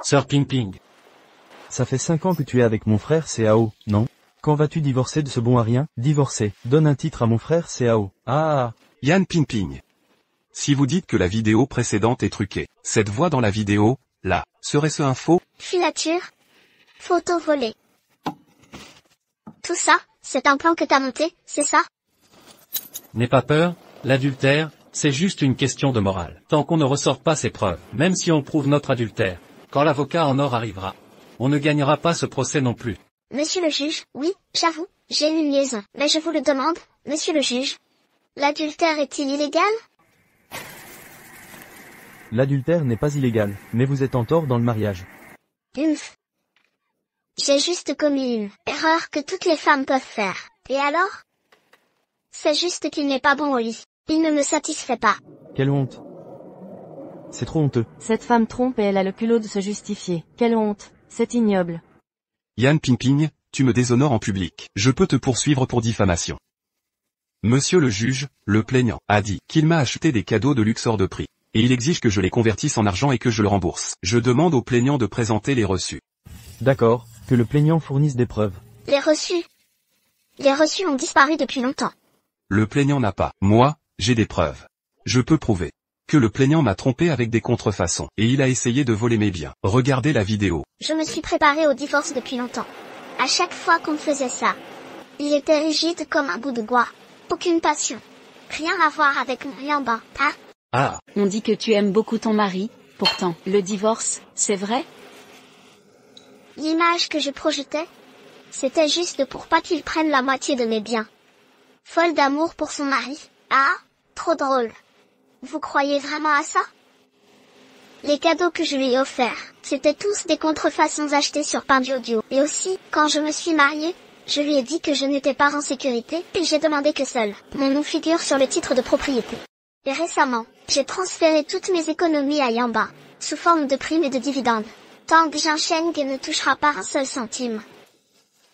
Sir Pingping. Ça fait 5 ans que tu es avec mon frère Cao, non? Quand vas-tu divorcer de ce bon à rien? Divorcer. Donne un titre à mon frère CAO. Ah. Yan Pingping. Si vous dites que la vidéo précédente est truquée, cette voix dans la vidéo, là, serait-ce un faux? Filature. Photo volée. Tout ça, c'est un plan que t'as monté, c'est ça? N'aie pas peur, l'adultère, c'est juste une question de morale. Tant qu'on ne ressort pas ses preuves, même si on prouve notre adultère, quand l'avocat en or arrivera, on ne gagnera pas ce procès non plus. Monsieur le juge, oui, j'avoue, j'ai une liaison. Mais je vous le demande, monsieur le juge. L'adultère est-il illégal? L'adultère n'est pas illégal, mais vous êtes en tort dans le mariage. Umph. J'ai juste commis une erreur que toutes les femmes peuvent faire. Et alors? C'est juste qu'il n'est pas bon au lit. Il ne me satisfait pas. Quelle honte. C'est trop honteux. Cette femme trompe et elle a le culot de se justifier. Quelle honte. C'est ignoble. Yan Pingping, tu me déshonores en public. Je peux te poursuivre pour diffamation. Monsieur le juge, le plaignant, a dit qu'il m'a acheté des cadeaux de luxe hors de prix. Et il exige que je les convertisse en argent et que je le rembourse. Je demande au plaignant de présenter les reçus. D'accord, que le plaignant fournisse des preuves. Les reçus. Les reçus ont disparu depuis longtemps. Le plaignant n'a pas. Moi, j'ai des preuves. Je peux prouver que le plaignant m'a trompé avec des contrefaçons, et il a essayé de voler mes biens. Regardez la vidéo. Je me suis préparée au divorce depuis longtemps. À chaque fois qu'on faisait ça, il était rigide comme un bout de bois. Aucune passion. Rien à voir avec mon yamba, hein? Ah. On dit que tu aimes beaucoup ton mari, pourtant, le divorce, c'est vrai? L'image que je projetais, c'était juste pour pas qu'il prenne la moitié de mes biens. Folle d'amour pour son mari. Ah, trop drôle. Vous croyez vraiment à ça? Les cadeaux que je lui ai offerts, c'était tous des contrefaçons achetées sur Pinduoduo. Et aussi, quand je me suis mariée, je lui ai dit que je n'étais pas en sécurité, et j'ai demandé que seul mon nom figure sur le titre de propriété. Et récemment, j'ai transféré toutes mes économies à Yamba, sous forme de primes et de dividendes. Tang Jinsheng ne touchera pas un seul centime.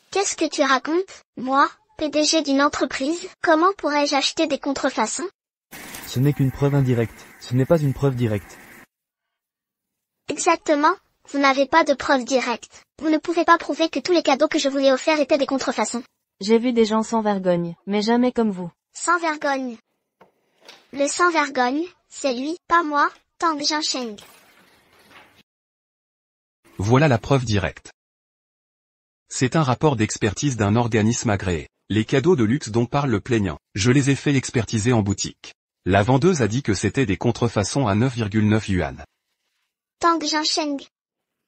Qu'est-ce que tu racontes? Moi, PDG d'une entreprise, comment pourrais-je acheter des contrefaçons? Ce n'est qu'une preuve indirecte, ce n'est pas une preuve directe. Exactement, vous n'avez pas de preuve directe. Vous ne pouvez pas prouver que tous les cadeaux que je vous ai offerts étaient des contrefaçons. J'ai vu des gens sans vergogne, mais jamais comme vous. Sans vergogne. Le sans vergogne, c'est lui, pas moi, Tang Jinsheng. Voilà la preuve directe. C'est un rapport d'expertise d'un organisme agréé. Les cadeaux de luxe dont parle le plaignant, je les ai fait expertiser en boutique. La vendeuse a dit que c'était des contrefaçons à 9,9 yuan. Tang Jinsheng.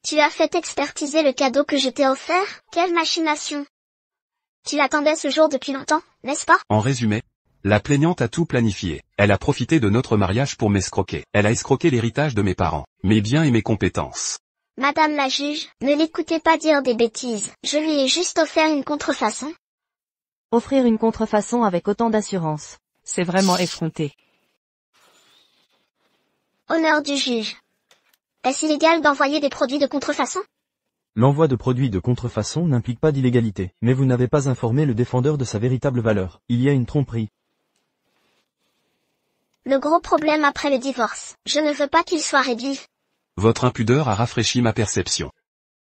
Tu as fait expertiser le cadeau que je t'ai offert? Quelle machination! Tu l'attendais ce jour depuis longtemps, n'est-ce pas? En résumé, la plaignante a tout planifié. Elle a profité de notre mariage pour m'escroquer. Elle a escroqué l'héritage de mes parents, mes biens et mes compétences. Madame la juge, ne l'écoutez pas dire des bêtises. Je lui ai juste offert une contrefaçon. Offrir une contrefaçon avec autant d'assurance. C'est vraiment effronté. Honneur du juge. Est-ce illégal d'envoyer des produits de contrefaçon? L'envoi de produits de contrefaçon n'implique pas d'illégalité, mais vous n'avez pas informé le défendeur de sa véritable valeur. Il y a une tromperie. Le gros problème après le divorce, je ne veux pas qu'il soit réduit. Votre impudeur a rafraîchi ma perception.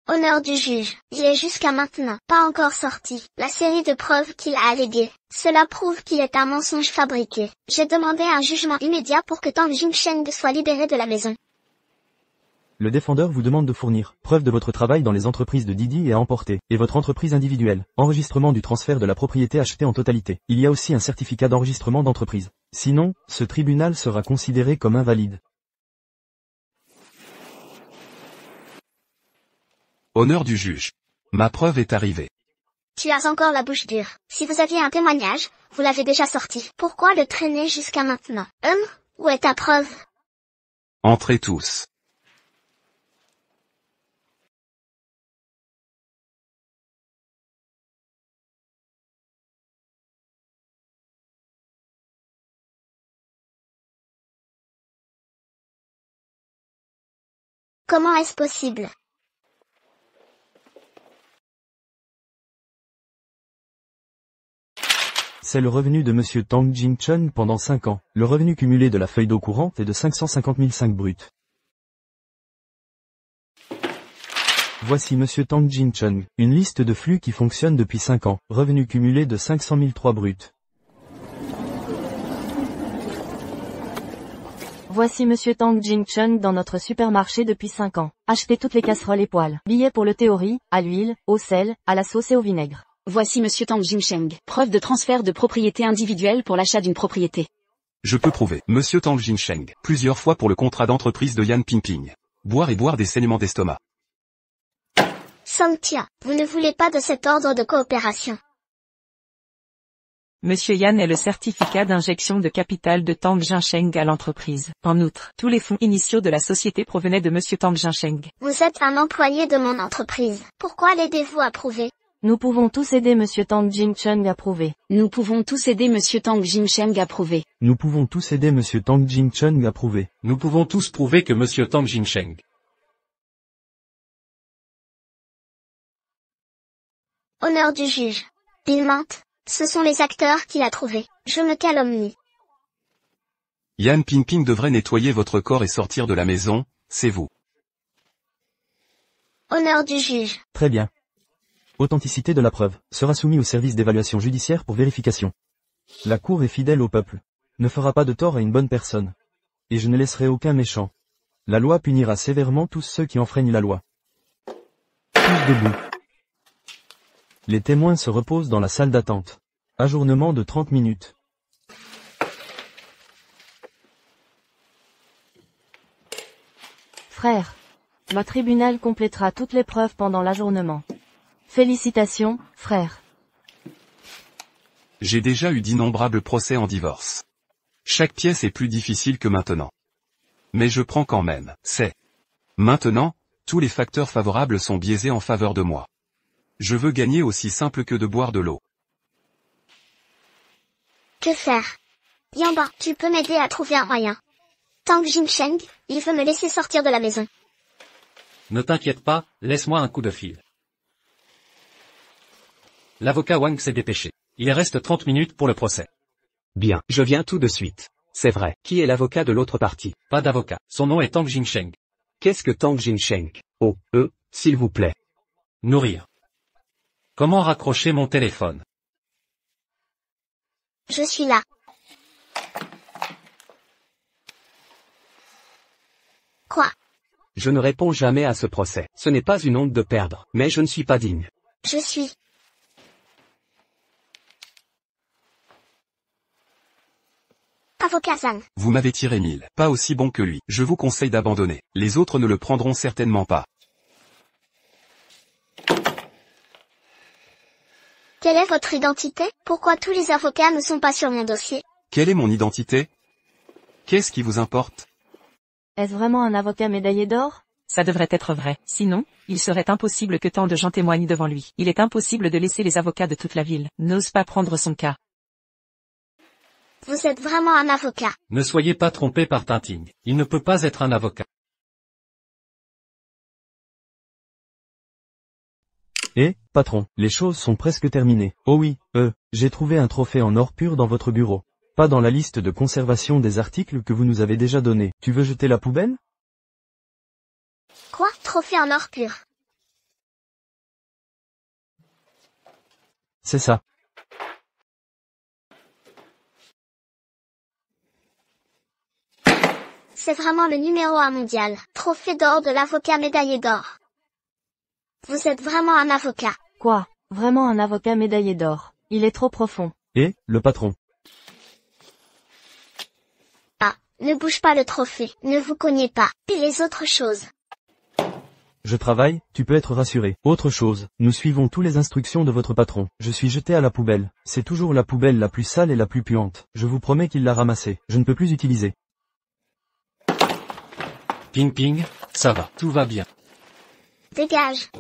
Honneur du juge, il est jusqu'à maintenant pas encore sorti la série de preuves qu'il a alléguées. Cela prouve qu'il est un mensonge fabriqué. J'ai demandé un jugement immédiat pour que Tang Jinsheng soit libéré de la maison. Le défendeur vous demande de fournir preuve de votre travail dans les entreprises de Didi et à emporter, et votre entreprise individuelle, enregistrement du transfert de la propriété achetée en totalité. Il y a aussi un certificat d'enregistrement d'entreprise. Sinon, ce tribunal sera considéré comme invalide. Honneur du juge. Ma preuve est arrivée. Tu as encore la bouche dure. Si vous aviez un témoignage, vous l'avez déjà sorti. Pourquoi le traîner jusqu'à maintenant? Où est ta preuve? Entrez tous. Comment est-ce possible? C'est le revenu de Monsieur Tang Jingchun pendant 5 ans. Le revenu cumulé de la feuille d'eau courante est de 550 500 bruts. Voici Monsieur Tang Jin-chung, une liste de flux qui fonctionne depuis 5 ans, revenu cumulé de 500 003 bruts. Voici Monsieur Tang Jin-chung dans notre supermarché depuis 5 ans. Achetez toutes les casseroles et poêles. Billets pour le thé au riz, à l'huile, au sel, à la sauce et au vinaigre. Voici Monsieur Tang Jin-cheng. Preuve de transfert de propriété individuelle pour l'achat d'une propriété. Je peux prouver. Monsieur Tang Jin-cheng, plusieurs fois pour le contrat d'entreprise de Yan Pingping. Boire et boire des saignements d'estomac. Sangtia, vous ne voulez pas de cet ordre de coopération. Monsieur Yan est le certificat d'injection de capital de Tang Jin-cheng à l'entreprise. En outre, tous les fonds initiaux de la société provenaient de Monsieur Tang Jin-cheng. Vous êtes un employé de mon entreprise. Pourquoi l'aidez-vous à prouver? Nous pouvons tous aider Monsieur Tang Jin-chung à prouver. Nous pouvons tous aider Monsieur Tang Jin-cheng à prouver. Nous pouvons tous aider Monsieur Tang Jin-chung à prouver. Nous pouvons tous prouver que Monsieur Tang Jin-cheng. Honneur du juge. Il mente. Ce sont les acteurs qu'il a trouvés. Je me calomnie. Yan Pingping devrait nettoyer votre corps et sortir de la maison, c'est vous. Honneur du juge. Très bien. Authenticité de la preuve sera soumise au service d'évaluation judiciaire pour vérification. La Cour est fidèle au peuple. Ne fera pas de tort à une bonne personne. Et je ne laisserai aucun méchant. La loi punira sévèrement tous ceux qui enfreignent la loi. Tous debout. Les témoins se reposent dans la salle d'attente. Ajournement de 30 minutes. Frère. Le tribunal complétera toutes les preuves pendant l'ajournement. Félicitations, frère. J'ai déjà eu d'innombrables procès en divorce. Chaque pièce est plus difficile que maintenant. Mais je prends quand même, c'est. Maintenant, tous les facteurs favorables sont biaisés en faveur de moi. Je veux gagner aussi simple que de boire de l'eau. Que faire? Yamba, tu peux m'aider à trouver un moyen. Tang Jin-cheng, il veut me laisser sortir de la maison. Ne t'inquiète pas, laisse-moi un coup de fil. L'avocat Wang s'est dépêché. Il reste 30 minutes pour le procès. Bien, je viens tout de suite. C'est vrai. Qui est l'avocat de l'autre partie? Pas d'avocat. Son nom est Tang Jin-cheng. Qu'est-ce que Tang Jin-cheng? Oh, s'il vous plaît. Nourrir. Comment raccrocher mon téléphone? Je suis là. Quoi? Je ne réponds jamais à ce procès. Ce n'est pas une honte de perdre, mais je ne suis pas digne. Je suis. Avocat Zhang. Vous m'avez tiré 1000. Pas aussi bon que lui. Je vous conseille d'abandonner. Les autres ne le prendront certainement pas. Quelle est votre identité? Pourquoi tous les avocats ne sont pas sur mon dossier? Quelle est mon identité? Qu'est-ce qui vous importe? Est-ce vraiment un avocat médaillé d'or? Ça devrait être vrai. Sinon, il serait impossible que tant de gens témoignent devant lui. Il est impossible de laisser les avocats de toute la ville n'osent pas prendre son cas. Vous êtes vraiment un avocat. Ne soyez pas trompé par Tinting. Il ne peut pas être un avocat. Patron, les choses sont presque terminées. Oh oui, j'ai trouvé un trophée en or pur dans votre bureau. Pas dans la liste de conservation des articles que vous nous avez déjà donnés. Tu veux jeter la poubelle? Quoi? Trophée en or pur. C'est ça. C'est vraiment le numéro 1 mondial. Trophée d'or de l'avocat médaillé d'or. Vous êtes vraiment un avocat. Quoi? Vraiment un avocat médaillé d'or. Il est trop profond. Le patron. Ah, ne bouge pas le trophée. Ne vous cognez pas. Et les autres choses. Je travaille, tu peux être rassuré. Autre chose, nous suivons toutes les instructions de votre patron. Je suis jeté à la poubelle. C'est toujours la poubelle la plus sale et la plus puante. Je vous promets qu'il l'a ramassée. Je ne peux plus utiliser. Ping, ça va, tout va bien. Dégage.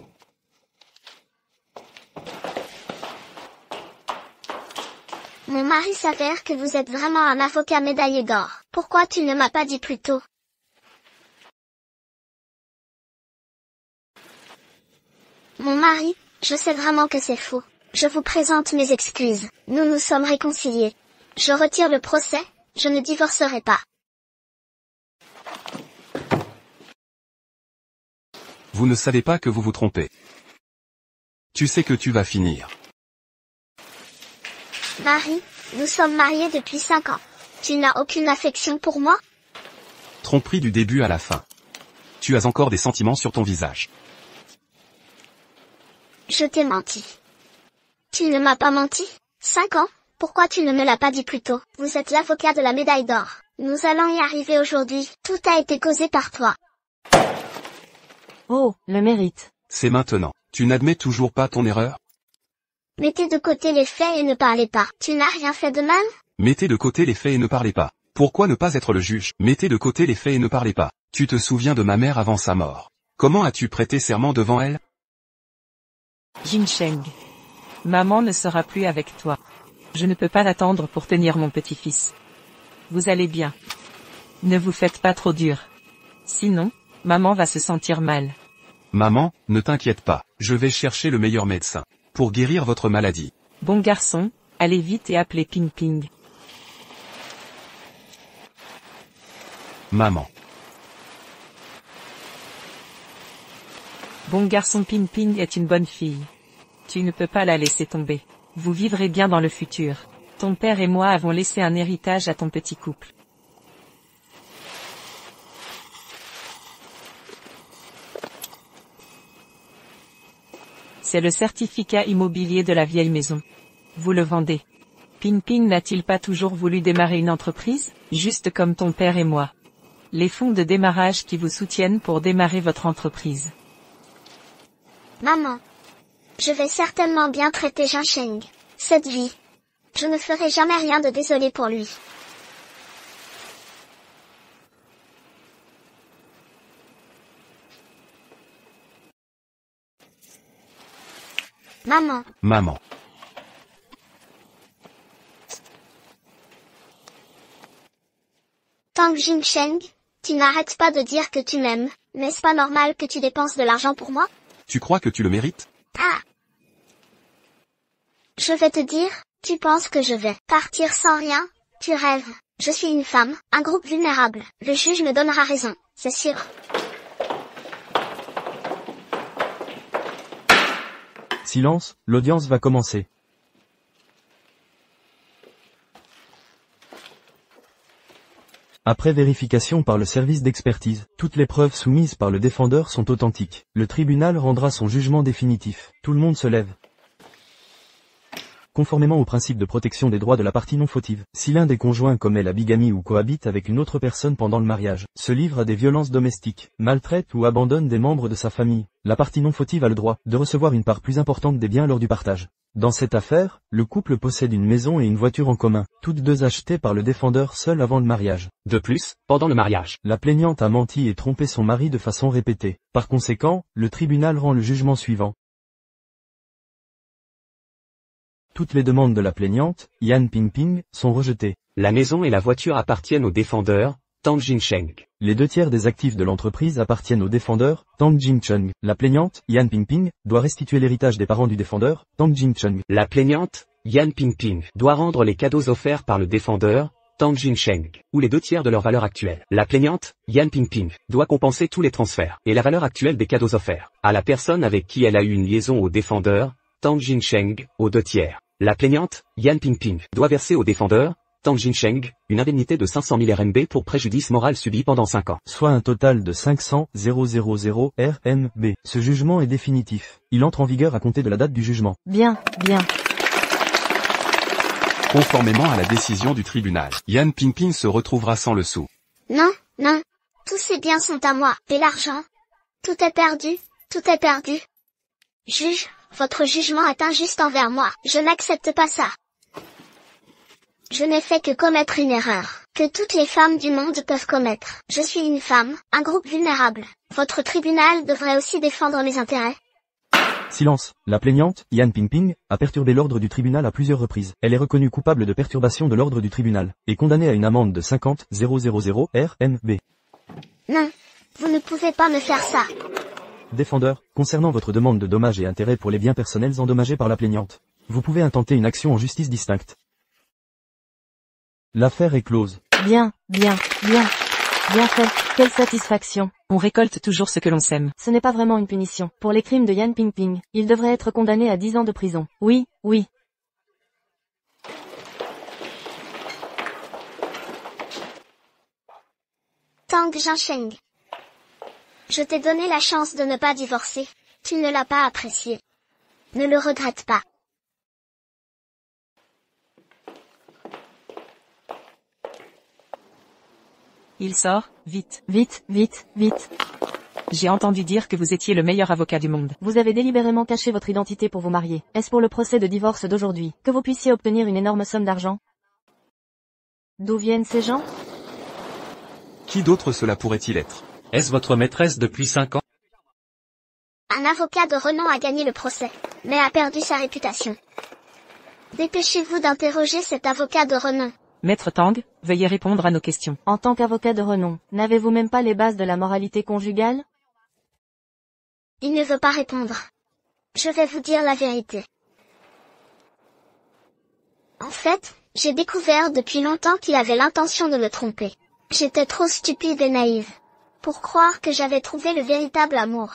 Mon mari s'avère que vous êtes vraiment un avocat médaillé d'or. Pourquoi tu ne m'as pas dit plus tôt? Mon mari, je sais vraiment que c'est faux. Je vous présente mes excuses. Nous nous sommes réconciliés. Je retire le procès, je ne divorcerai pas. Vous ne savez pas que vous vous trompez. Tu sais que tu vas finir. Marie, nous sommes mariés depuis 5 ans. Tu n'as aucune affection pour moi? Tromperie du début à la fin. Tu as encore des sentiments sur ton visage. Je t'ai menti. Tu ne m'as pas menti? 5 ans? Pourquoi tu ne me l'as pas dit plus tôt? Vous êtes l'avocat de la médaille d'or. Nous allons y arriver aujourd'hui. Tout a été causé par toi. Oh, le mérite. C'est maintenant. Tu n'admets toujours pas ton erreur? Mettez de côté les faits et ne parlez pas. Tu n'as rien fait de mal? Mettez de côté les faits et ne parlez pas. Pourquoi ne pas être le juge? Mettez de côté les faits et ne parlez pas. Tu te souviens de ma mère avant sa mort. Comment as-tu prêté serment devant elle? Jinsheng. Maman ne sera plus avec toi. Je ne peux pas l'attendre pour tenir mon petit-fils. Vous allez bien. Ne vous faites pas trop dur. Sinon, maman va se sentir mal. Maman, ne t'inquiète pas. Je vais chercher le meilleur médecin pour guérir votre maladie. Bon garçon, allez vite et appelez Ping Ping. Maman. Bon garçon, Ping Ping est une bonne fille. Tu ne peux pas la laisser tomber. Vous vivrez bien dans le futur. Ton père et moi avons laissé un héritage à ton petit couple. C'est le certificat immobilier de la vieille maison. Vous le vendez. Ping Ping n'a-t-il pas toujours voulu démarrer une entreprise, juste comme ton père et moi? Les fonds de démarrage qui vous soutiennent pour démarrer votre entreprise. Maman. Je vais certainement bien traiter Jinsheng. Cette vie. Je ne ferai jamais rien de désolé pour lui. Maman. Maman. Tang Jinsheng, tu n'arrêtes pas de dire que tu m'aimes. N'est-ce pas normal que tu dépenses de l'argent pour moi? Tu crois que tu le mérites? Ah. Je vais te dire, tu penses que je vais partir sans rien? Tu rêves. Je suis une femme, un groupe vulnérable. Le juge me donnera raison, c'est sûr. Silence, l'audience va commencer. Après vérification par le service d'expertise, toutes les preuves soumises par le défendeur sont authentiques. Le tribunal rendra son jugement définitif. Tout le monde se lève. Conformément au principe de protection des droits de la partie non fautive, si l'un des conjoints commet la bigamie ou cohabite avec une autre personne pendant le mariage, se livre à des violences domestiques, maltraite ou abandonne des membres de sa famille, la partie non fautive a le droit de recevoir une part plus importante des biens lors du partage. Dans cette affaire, le couple possède une maison et une voiture en commun, toutes deux achetées par le défendeur seul avant le mariage. De plus, pendant le mariage, La plaignante a menti et trompé son mari de façon répétée. Par conséquent, le tribunal rend le jugement suivant. Toutes les demandes de la plaignante, Yan Pingping, sont rejetées. la maison et la voiture appartiennent au défendeur, Tang Jinsheng. Les 2/3 des actifs de l'entreprise appartiennent au défendeur, Tang Jingcheng. La plaignante, Yan Pingping, doit restituer l'héritage des parents du défendeur, Tang Jingcheng. La plaignante, Yan Pingping, doit rendre les cadeaux offerts par le défendeur, Tang Jinsheng, ou les 2/3 de leur valeur actuelle. La plaignante, Yan Pingping, doit compenser tous les transferts et la valeur actuelle des cadeaux offerts à la personne avec qui elle a eu une liaison au défendeur, Tang Jinsheng, aux 2/3. La plaignante, Yan Pingping, doit verser au défendeur, Tang Jinsheng, une indemnité de 500 000 RMB pour préjudice moral subi pendant 5 ans. Soit un total de 500 000 RMB. Ce jugement est définitif. Il entre en vigueur à compter de la date du jugement. Bien, bien. Conformément à la décision du tribunal, Yan Pingping se retrouvera sans le sou. Non, non. Tous ces biens sont à moi. Et l'argent? Tout est perdu, tout est perdu. Juge, votre jugement est injuste envers moi. Je n'accepte pas ça. Je n'ai fait que commettre une erreur, que toutes les femmes du monde peuvent commettre. Je suis une femme, un groupe vulnérable. Votre tribunal devrait aussi défendre mes intérêts. Silence. La plaignante, Yan Pingping, a perturbé l'ordre du tribunal à plusieurs reprises. Elle est reconnue coupable de perturbation de l'ordre du tribunal, et condamnée à une amende de 50 000 RMB. Non, vous ne pouvez pas me faire ça. Défendeur, concernant votre demande de dommages et intérêts pour les biens personnels endommagés par la plaignante, vous pouvez intenter une action en justice distincte. L'affaire est close. Bien, bien, bien. Bien fait. Quelle satisfaction. On récolte toujours ce que l'on sème. Ce n'est pas vraiment une punition. Pour les crimes de Yan Pingping, il devrait être condamné à 10 ans de prison. Oui, oui. Tang Jinsheng. Je t'ai donné la chance de ne pas divorcer. Tu ne l'as pas apprécié. Ne le regrette pas. Il sort, vite. Vite, vite, vite. J'ai entendu dire que vous étiez le meilleur avocat du monde. Vous avez délibérément caché votre identité pour vous marier. Est-ce pour le procès de divorce d'aujourd'hui, que vous puissiez obtenir une énorme somme d'argent? D'où viennent ces gens? Qui d'autre cela pourrait-il être? Est-ce votre maîtresse depuis 5 ans? Un avocat de renom a gagné le procès, mais a perdu sa réputation. Dépêchez-vous d'interroger cet avocat de renom. Maître Tang, veuillez répondre à nos questions. En tant qu'avocat de renom, n'avez-vous même pas les bases de la moralité conjugale? Il ne veut pas répondre. Je vais vous dire la vérité. En fait, j'ai découvert depuis longtemps qu'il avait l'intention de me tromper. J'étais trop stupide et naïve pour croire que j'avais trouvé le véritable amour.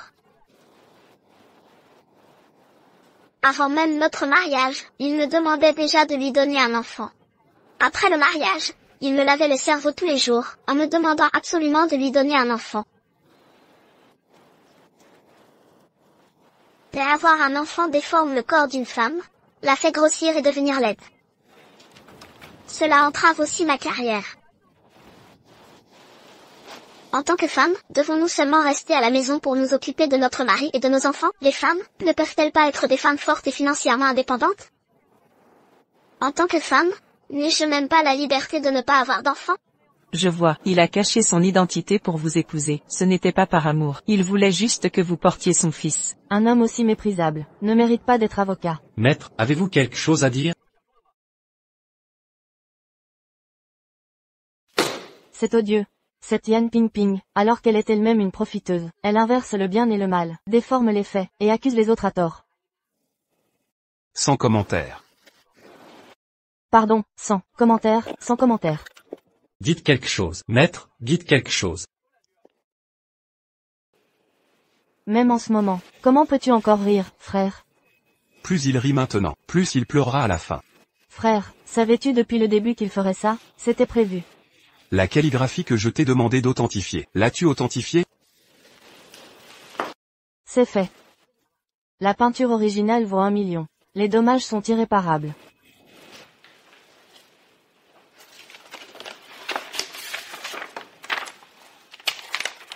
Avant même notre mariage, il me demandait déjà de lui donner un enfant. Après le mariage, il me lavait le cerveau tous les jours, en me demandant absolument de lui donner un enfant. Mais avoir un enfant déforme le corps d'une femme, la fait grossir et devenir laide. Cela entrave aussi ma carrière. En tant que femme, devons-nous seulement rester à la maison pour nous occuper de notre mari et de nos enfants? Les femmes, ne peuvent-elles pas être des femmes fortes et financièrement indépendantes? En tant que femme, n'ai-je même pas la liberté de ne pas avoir d'enfants? Je vois, il a caché son identité pour vous épouser. Ce n'était pas par amour. Il voulait juste que vous portiez son fils. Un homme aussi méprisable ne mérite pas d'être avocat. Maître, avez-vous quelque chose à dire? C'est odieux. Cette Yan Pingping, alors qu'elle est elle-même une profiteuse, elle inverse le bien et le mal, déforme les faits, et accuse les autres à tort. Sans commentaire. Pardon, sans commentaire, sans commentaire. Dites quelque chose. Maître, dites quelque chose. Même en ce moment, comment peux-tu encore rire, frère? Plus il rit maintenant, plus il pleurera à la fin. Frère, savais-tu depuis le début qu'il ferait ça? C'était prévu. La calligraphie que je t'ai demandé d'authentifier, l'as-tu authentifiée? C'est fait. La peinture originale vaut 1 million. Les dommages sont irréparables.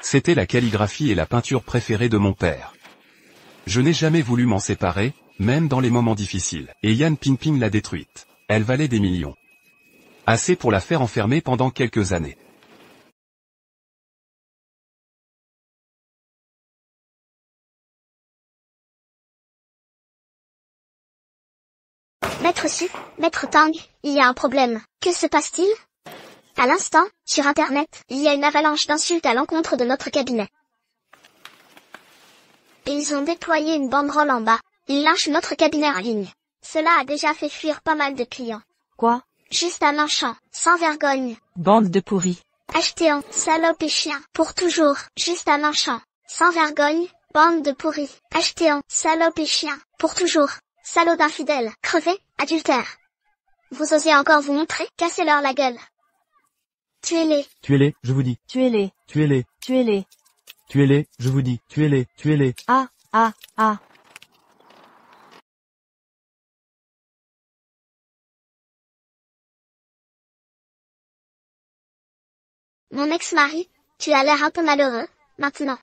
C'était la calligraphie et la peinture préférée de mon père. Je n'ai jamais voulu m'en séparer, même dans les moments difficiles. Et Yan Pingping l'a détruite. Elle valait des millions. Assez pour la faire enfermer pendant quelques années. Maître Su, Maître Tang, il y a un problème. Que se passe-t-il? À l'instant, sur Internet, il y a une avalanche d'insultes à l'encontre de notre cabinet. Et ils ont déployé une banderole en bas. Ils lynchent notre cabinet en ligne. Cela a déjà fait fuir pas mal de clients. Quoi? Juste un enchant, sans vergogne. Bande de pourris. Achetez en, salope et chien, pour toujours, juste un enchant, sans vergogne, bande de pourris. Achetez en, salope et chien, pour toujours, salaud d'infidèles, crevés, adultères. Vous osez encore vous montrer? Cassez-leur la gueule. Tuez-les. Tuez-les, je vous dis. Tuez-les. Tuez-les. Tuez-les. Tuez-les, je vous dis. Tuez-les. Tuez-les. Ah, ah, ah. Mon ex-mari, tu as l'air un peu malheureux, maintenant.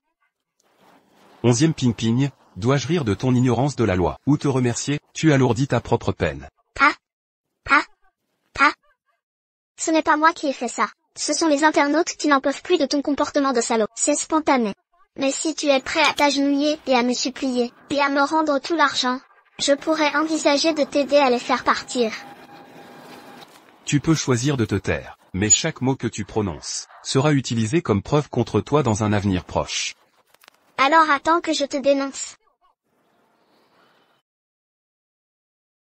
11e Pingping, dois-je rire de ton ignorance de la loi, ou te remercier, tu alourdis ta propre peine. Pas. Ce n'est pas moi qui ai fait ça. Ce sont les internautes qui n'en peuvent plus de ton comportement de salaud. C'est spontané. Mais si tu es prêt à t'agenouiller et à me supplier, et à me rendre tout l'argent, je pourrais envisager de t'aider à les faire partir. Tu peux choisir de te taire, mais chaque mot que tu prononces sera utilisé comme preuve contre toi dans un avenir proche. Alors attends que je te dénonce.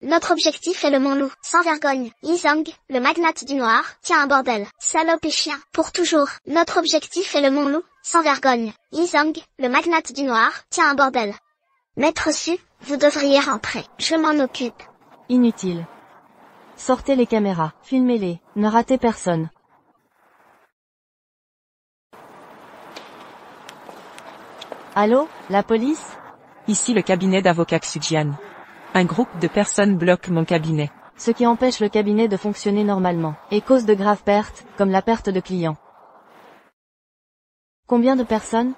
Notre objectif est le Mont Loup, sans vergogne. Yizong, le magnate du noir, tient un bordel. Salope et chien, pour toujours. Notre objectif est le Mont Loup, sans vergogne. Yizong, le magnate du noir, tient un bordel. Maître Su, vous devriez rentrer. Je m'en occupe. Inutile. Sortez les caméras, filmez-les, ne ratez personne. Allô, la police? Ici le cabinet d'avocat Xujian. Un groupe de personnes bloque mon cabinet. Ce qui empêche le cabinet de fonctionner normalement, et cause de graves pertes, comme la perte de clients. Combien de personnes?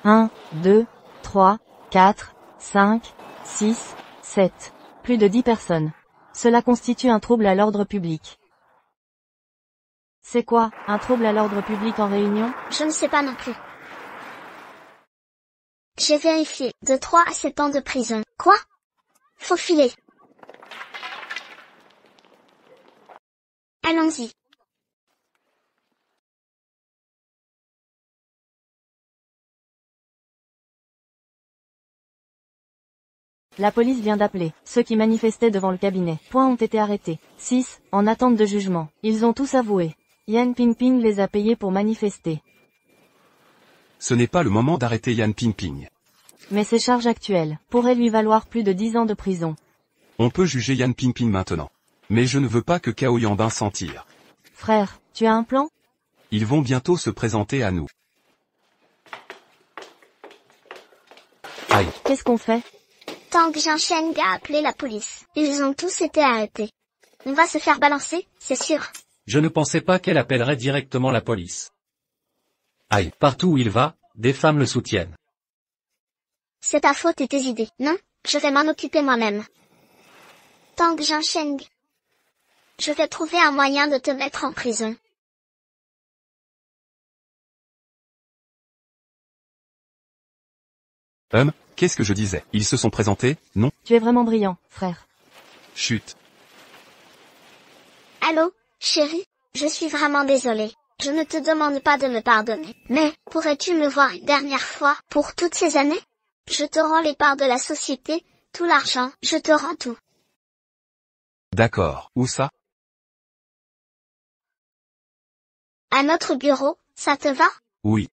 1, 2, 3, 4, 5, 6, 7. Plus de 10 personnes. Cela constitue un trouble à l'ordre public. C'est quoi, un trouble à l'ordre public en réunion? Je ne sais pas non plus. J'ai vérifié, de 3 à 7 ans de prison. Quoi? Faut filer. Allons-y. La police vient d'appeler. Ceux qui manifestaient devant le cabinet. Ont été arrêtés. 6, en attente de jugement. Ils ont tous avoué. Yan Pingping les a payés pour manifester. Ce n'est pas le moment d'arrêter Yan Pingping. Mais ses charges actuelles pourraient lui valoir plus de 10 ans de prison. On peut juger Yan Pingping maintenant. Mais je ne veux pas que Cao Yanbin s'en tire. Frère, tu as un plan? Ils vont bientôt se présenter à nous. Aïe. Qu'est-ce qu'on fait? Tang Jinsheng a appelé la police. Ils ont tous été arrêtés. On va se faire balancer, c'est sûr. Je ne pensais pas qu'elle appellerait directement la police. Aïe, partout où il va, des femmes le soutiennent. C'est ta faute et tes idées. Non, je vais m'en occuper moi-même. Tang Jinsheng. Je vais trouver un moyen de te mettre en prison. Qu'est-ce que je disais? Ils se sont présentés, non? Tu es vraiment brillant, frère. Chut. Allô, chérie? Je suis vraiment désolée. Je ne te demande pas de me pardonner. Mais, pourrais-tu me voir une dernière fois, pour toutes ces années? Je te rends les parts de la société, tout l'argent, je te rends tout. D'accord. Où ça? À notre bureau, ça te va? Oui.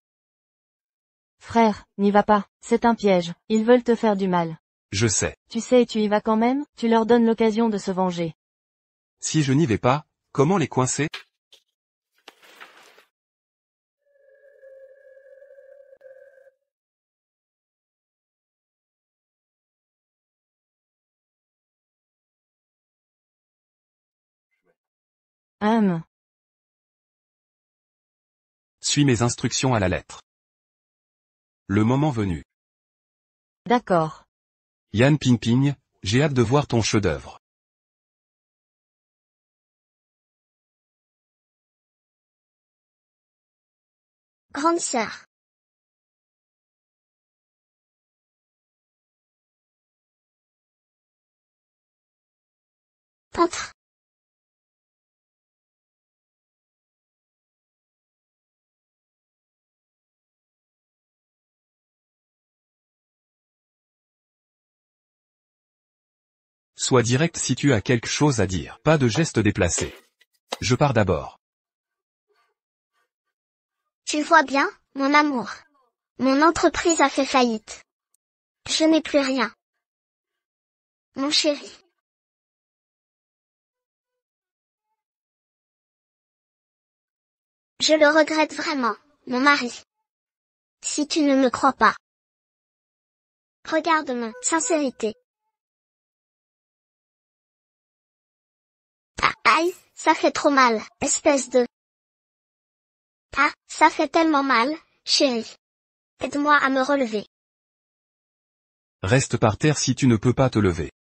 Frère, n'y va pas, c'est un piège, ils veulent te faire du mal. Je sais. Tu sais et tu y vas quand même, tu leur donnes l'occasion de se venger. Si je n'y vais pas, comment les coincer? Suis mes instructions à la lettre. Le moment venu. D'accord. Yan Pingping, j'ai hâte de voir ton chef-d'œuvre. Grande sœur. Peintre. Sois direct si tu as quelque chose à dire. Pas de gestes déplacés. Je pars d'abord. Tu vois bien, mon amour. Mon entreprise a fait faillite. Je n'ai plus rien. Mon chéri. Je le regrette vraiment, mon mari. Si tu ne me crois pas. Regarde mon sincérité. Ah, aïe, ça fait trop mal, espèce de... Ah, ça fait tellement mal, chérie. Aide-moi à me relever. Reste par terre si tu ne peux pas te lever.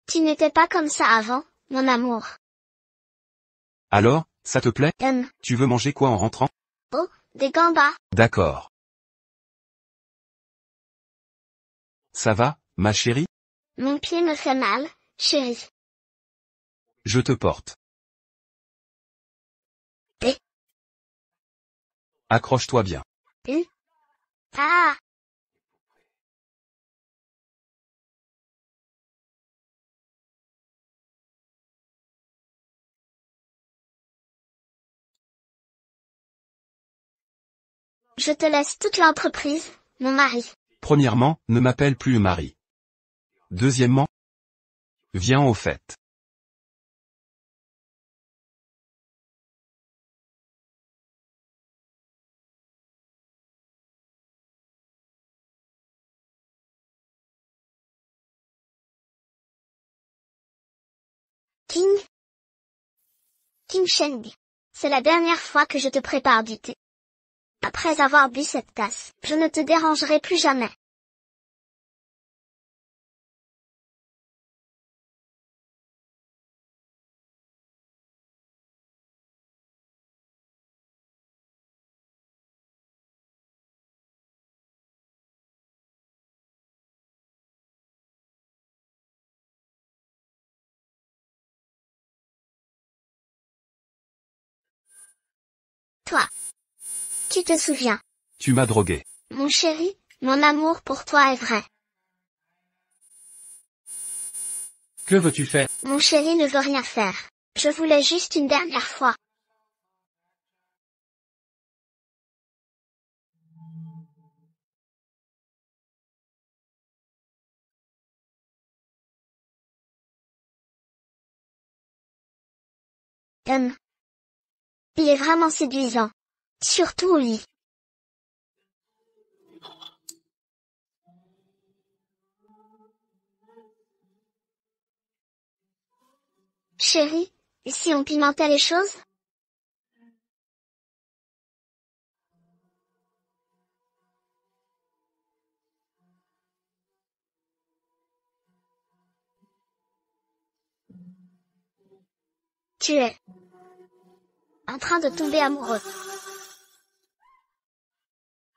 Tu n'étais pas comme ça avant, mon amour. Alors, ça te plaît? Hum. Tu veux manger quoi en rentrant? Oh, des gambas. D'accord. Ça va, ma chérie? Mon pied me fait mal, chérie. Je te porte. Et? Accroche-toi bien. Ah! Je te laisse toute l'entreprise, mon mari. Premièrement, ne m'appelle plus Marie. Deuxièmement, viens au fait. King Sheng. C'est la dernière fois que je te prépare du thé. Après avoir bu cette tasse, je ne te dérangerai plus jamais. Toi. Tu te souviens. Tu m'as drogué. Mon chéri, mon amour pour toi est vrai. Que veux-tu faire? Mon chéri ne veut rien faire. Je voulais juste une dernière fois. Il est vraiment séduisant. Surtout au lit. Chérie, et si on pimentait les choses? Tu es en train de tomber amoureux.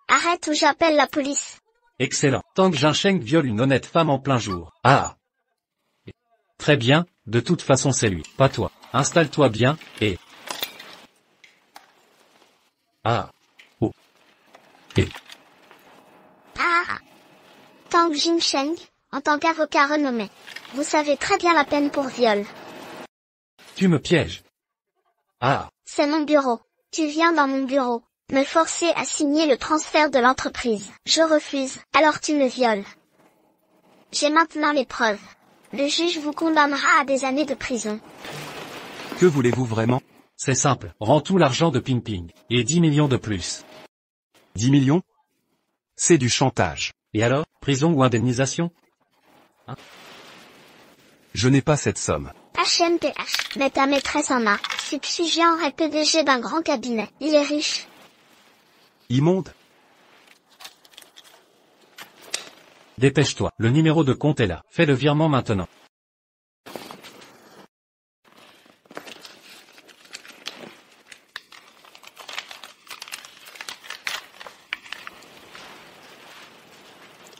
Arrête ou j'appelle la police. Excellent. Tang Jinsheng viole une honnête femme en plein jour. Ah. Très bien, de toute façon c'est lui, pas toi. Installe-toi bien, et... Ah. Oh. Et... Ah. Tang Jinsheng, en tant qu'avocat renommé. Vous savez très bien la peine pour viol. Tu me pièges. Ah. C'est mon bureau. Tu viens dans mon bureau, me forcer à signer le transfert de l'entreprise. Je refuse, alors tu me violes. J'ai maintenant les preuves. Le juge vous condamnera à des années de prison. Que voulez-vous vraiment? C'est simple, rends tout l'argent de Ping Ping, et 10 millions de plus. 10 millions? C'est du chantage. Et alors, prison ou indemnisation? Je n'ai pas cette somme. HMPH, mais ta maîtresse en a. Subsugiant est PDG d'un grand cabinet. Il est riche. Immonde? Dépêche-toi, le numéro de compte est là. Fais le virement maintenant.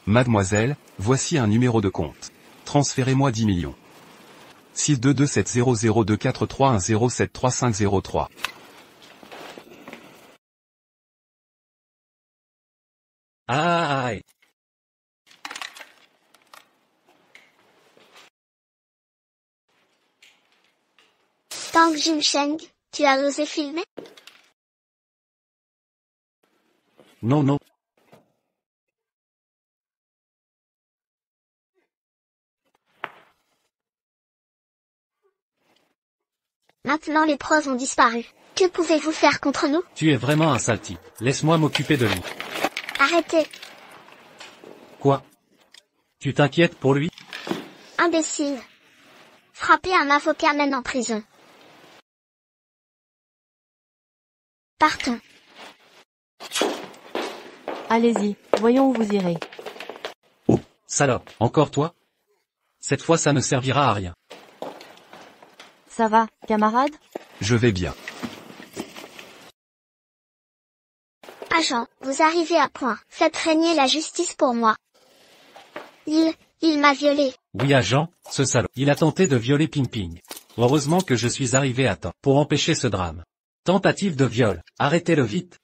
Mademoiselle, voici un numéro de compte. Transférez-moi 10 millions. 62270024310733503. Aïe. Tang Jinsheng, tu as osé filmer? Non, non. Maintenant les preuves ont disparu. Que pouvez-vous faire contre nous? Tu es vraiment un sale type. Laisse-moi m'occuper de lui. Arrêtez. Quoi? Tu t'inquiètes pour lui? Imbécile. Frapper un avocat mène en prison. Partons. Allez-y, voyons où vous irez. Oh, salope, encore toi? Cette fois ça ne servira à rien. Ça va, camarade? Je vais bien. Agent, vous arrivez à point. Faites régner la justice pour moi. Il m'a violé. Oui agent, ce salaud. Il a tenté de violer Ping Ping. Heureusement que je suis arrivé à temps pour empêcher ce drame. Tentative de viol. Arrêtez-le vite.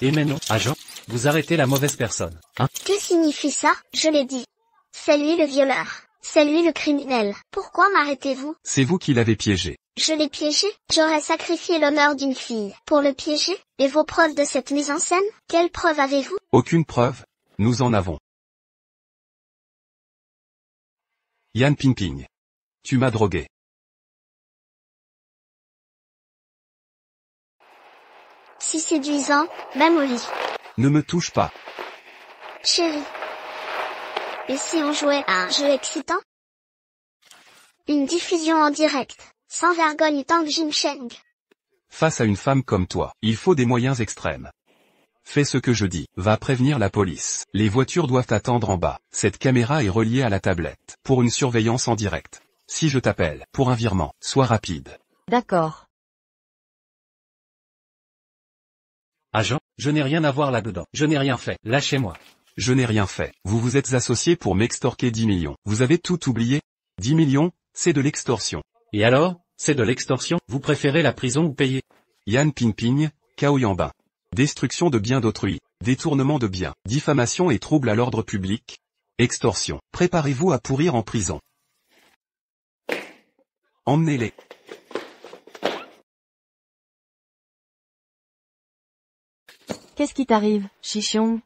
Et maintenant, agent, vous arrêtez la mauvaise personne. Hein? Que signifie ça? Je l'ai dit. C'est lui le violeur. C'est lui le criminel. Pourquoi m'arrêtez-vous? C'est vous qui l'avez piégé. Je l'ai piégé, j'aurais sacrifié l'honneur d'une fille pour le piéger, et vos preuves de cette mise en scène, quelles preuves avez-vous? Aucune preuve, nous en avons. Yan Pingping. Tu m'as drogué. Si séduisant, même au lit. Ne me touche pas. Chérie. Et si on jouait à un jeu excitant? Une diffusion en direct, sans vergogne Tang Jinsheng. Face à une femme comme toi, il faut des moyens extrêmes. Fais ce que je dis, va prévenir la police. Les voitures doivent attendre en bas. Cette caméra est reliée à la tablette, pour une surveillance en direct. Si je t'appelle, pour un virement, sois rapide. D'accord. Agent, je n'ai rien à voir là-dedans. Je n'ai rien fait. Lâchez-moi. Je n'ai rien fait. Vous vous êtes associés pour m'extorquer 10 millions. Vous avez tout oublié? 10 millions, c'est de l'extorsion. Et alors, c'est de l'extorsion? Vous préférez la prison ou payer? Yan Pingping, Cao Yanbin. Destruction de biens d'autrui, détournement de biens, diffamation et trouble à l'ordre public, extorsion. Préparez-vous à pourrir en prison. Emmenez-les. Qu'est-ce qui t'arrive, Chichion?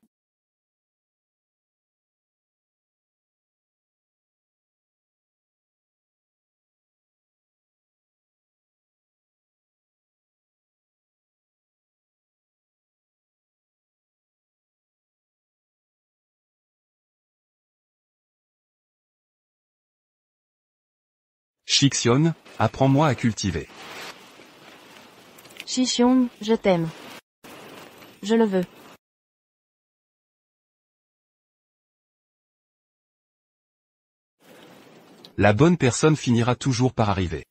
Shixion, apprends-moi à cultiver. Chichion, je t'aime. Je le veux. La bonne personne finira toujours par arriver.